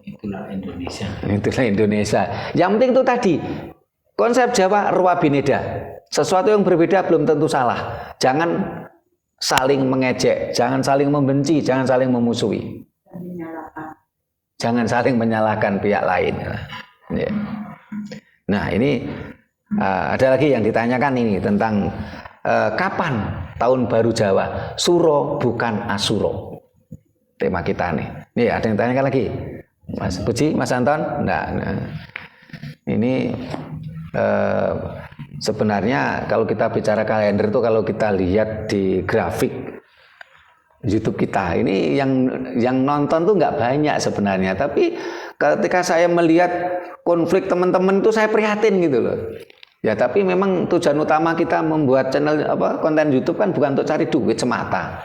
Itulah Indonesia. Itulah Indonesia. Yang penting itu tadi. Konsep Jawa ruwa bineda. Sesuatu yang berbeda belum tentu salah. Jangan saling mengejek, jangan saling membenci, jangan saling memusuhi. Jangan saling menyalahkan pihak lain. Ya. Nah, ini ada lagi yang ditanyakan ini tentang kapan tahun baru Jawa? Suro bukan Asuro. Tema kita nih. Nih ada yang tanyakan lagi. Mas Puji, Mas Anton? Nah. Ini sebenarnya kalau kita bicara kalender itu, kalau kita lihat di grafik YouTube kita ini yang nonton tuh nggak banyak sebenarnya, tapi ketika saya melihat konflik teman-teman itu saya prihatin gitu loh. Ya tapi memang tujuan utama kita membuat channel konten YouTube kan bukan untuk cari duit semata.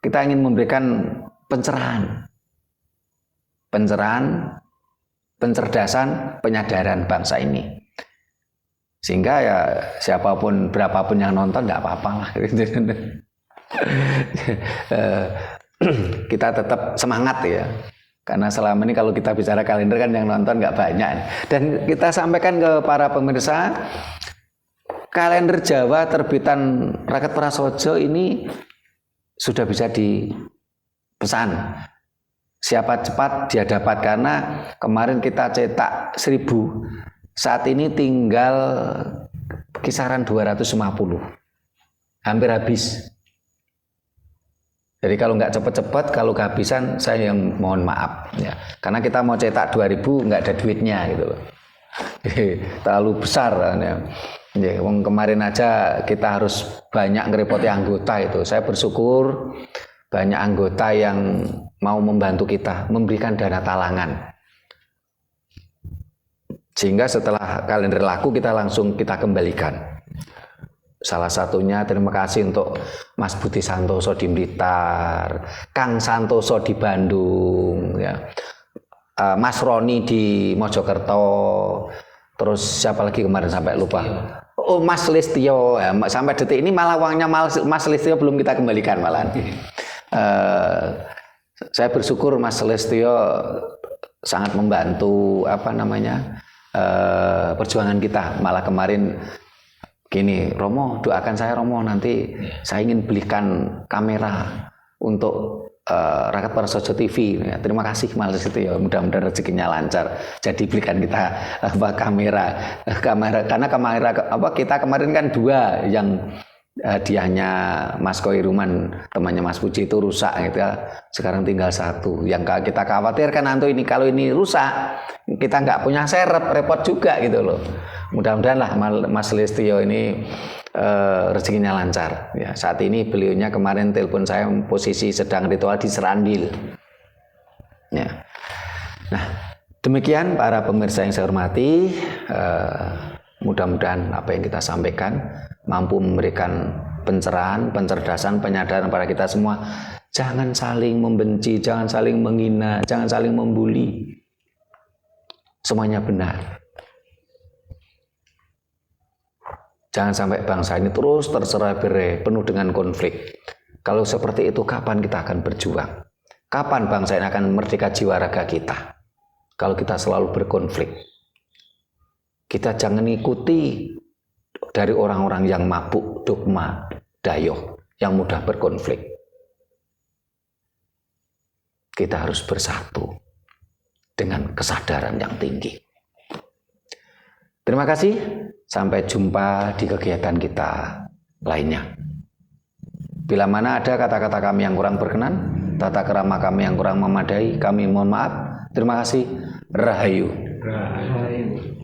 Kita ingin memberikan pencerahan, pencerdasan, penyadaran bangsa ini. Sehingga ya siapapun berapapun yang nonton nggak apa-apa lah. Kita tetap semangat ya. Karena selama ini kalau kita bicara kalender kan yang nonton nggak banyak. Dan kita sampaikan ke para pemirsa, kalender Jawa terbitan Raket Prasojo ini sudah bisa dipesan. Siapa cepat dia dapat, karena kemarin kita cetak 1000, saat ini tinggal kisaran 250, hampir habis. Jadi kalau nggak cepet-cepet, kalau kehabisan, saya yang mohon maaf ya. Karena kita mau cetak 2000 nggak ada duitnya gitu loh. Terlalu besar ya. Ya, kemarin aja kita harus banyak ngerepoti anggota itu. Saya bersyukur banyak anggota yang mau membantu kita, memberikan dana talangan. Sehingga setelah kalender laku kita langsung kita kembalikan. Salah satunya terima kasih untuk Mas Budi Santoso di Blitar, Kang Santoso di Bandung, ya. Mas Roni di Mojokerto, terus siapa lagi kemarin sampai lupa. Oh, Mas Listio, ya, sampai detik ini malah uangnya Mas Listio belum kita kembalikan malah. Saya bersyukur Mas Listio sangat membantu perjuangan kita. Malah kemarin gini, Romo doakan saya Romo, nanti saya ingin belikan kamera untuk Raket Prasojo TV. Ya, terima kasih Mas Listio, mudah-mudahan rezekinya lancar. Jadi belikan kita kamera karena kamera kita kemarin kan 2 yang hadiahnya Mas Koiruman, temannya Mas Puji itu rusak gitu ya. Sekarang tinggal 1. Yang kita khawatirkan nanti ini kalau ini rusak, kita nggak punya serep, repot juga gitu loh. Mudah-mudahan lah Mas Listio ini rezekinya lancar. Ya, saat ini beliaunya kemarin telepon saya posisi sedang ritual di Serandil. Ya. Nah, demikian para pemirsa yang saya hormati. Mudah-mudahan apa yang kita sampaikan mampu memberikan pencerahan, pencerdasan, penyadaran pada kita semua. Jangan saling membenci, jangan saling menghina, jangan saling membuli. Semuanya benar. Jangan sampai bangsa ini terus tercerai-berai, penuh dengan konflik. Kalau seperti itu, kapan kita akan berjuang? Kapan bangsa ini akan merdeka jiwa raga kita? Kalau kita selalu berkonflik. Kita jangan ikuti dari orang-orang yang mabuk dogma dayoh, yang mudah berkonflik. Kita harus bersatu dengan kesadaran yang tinggi. Terima kasih, sampai jumpa di kegiatan kita lainnya. Bila mana ada kata-kata kami yang kurang berkenan, tata kerama kami yang kurang memadai, kami mohon maaf. Terima kasih. Rahayu. Rahayu.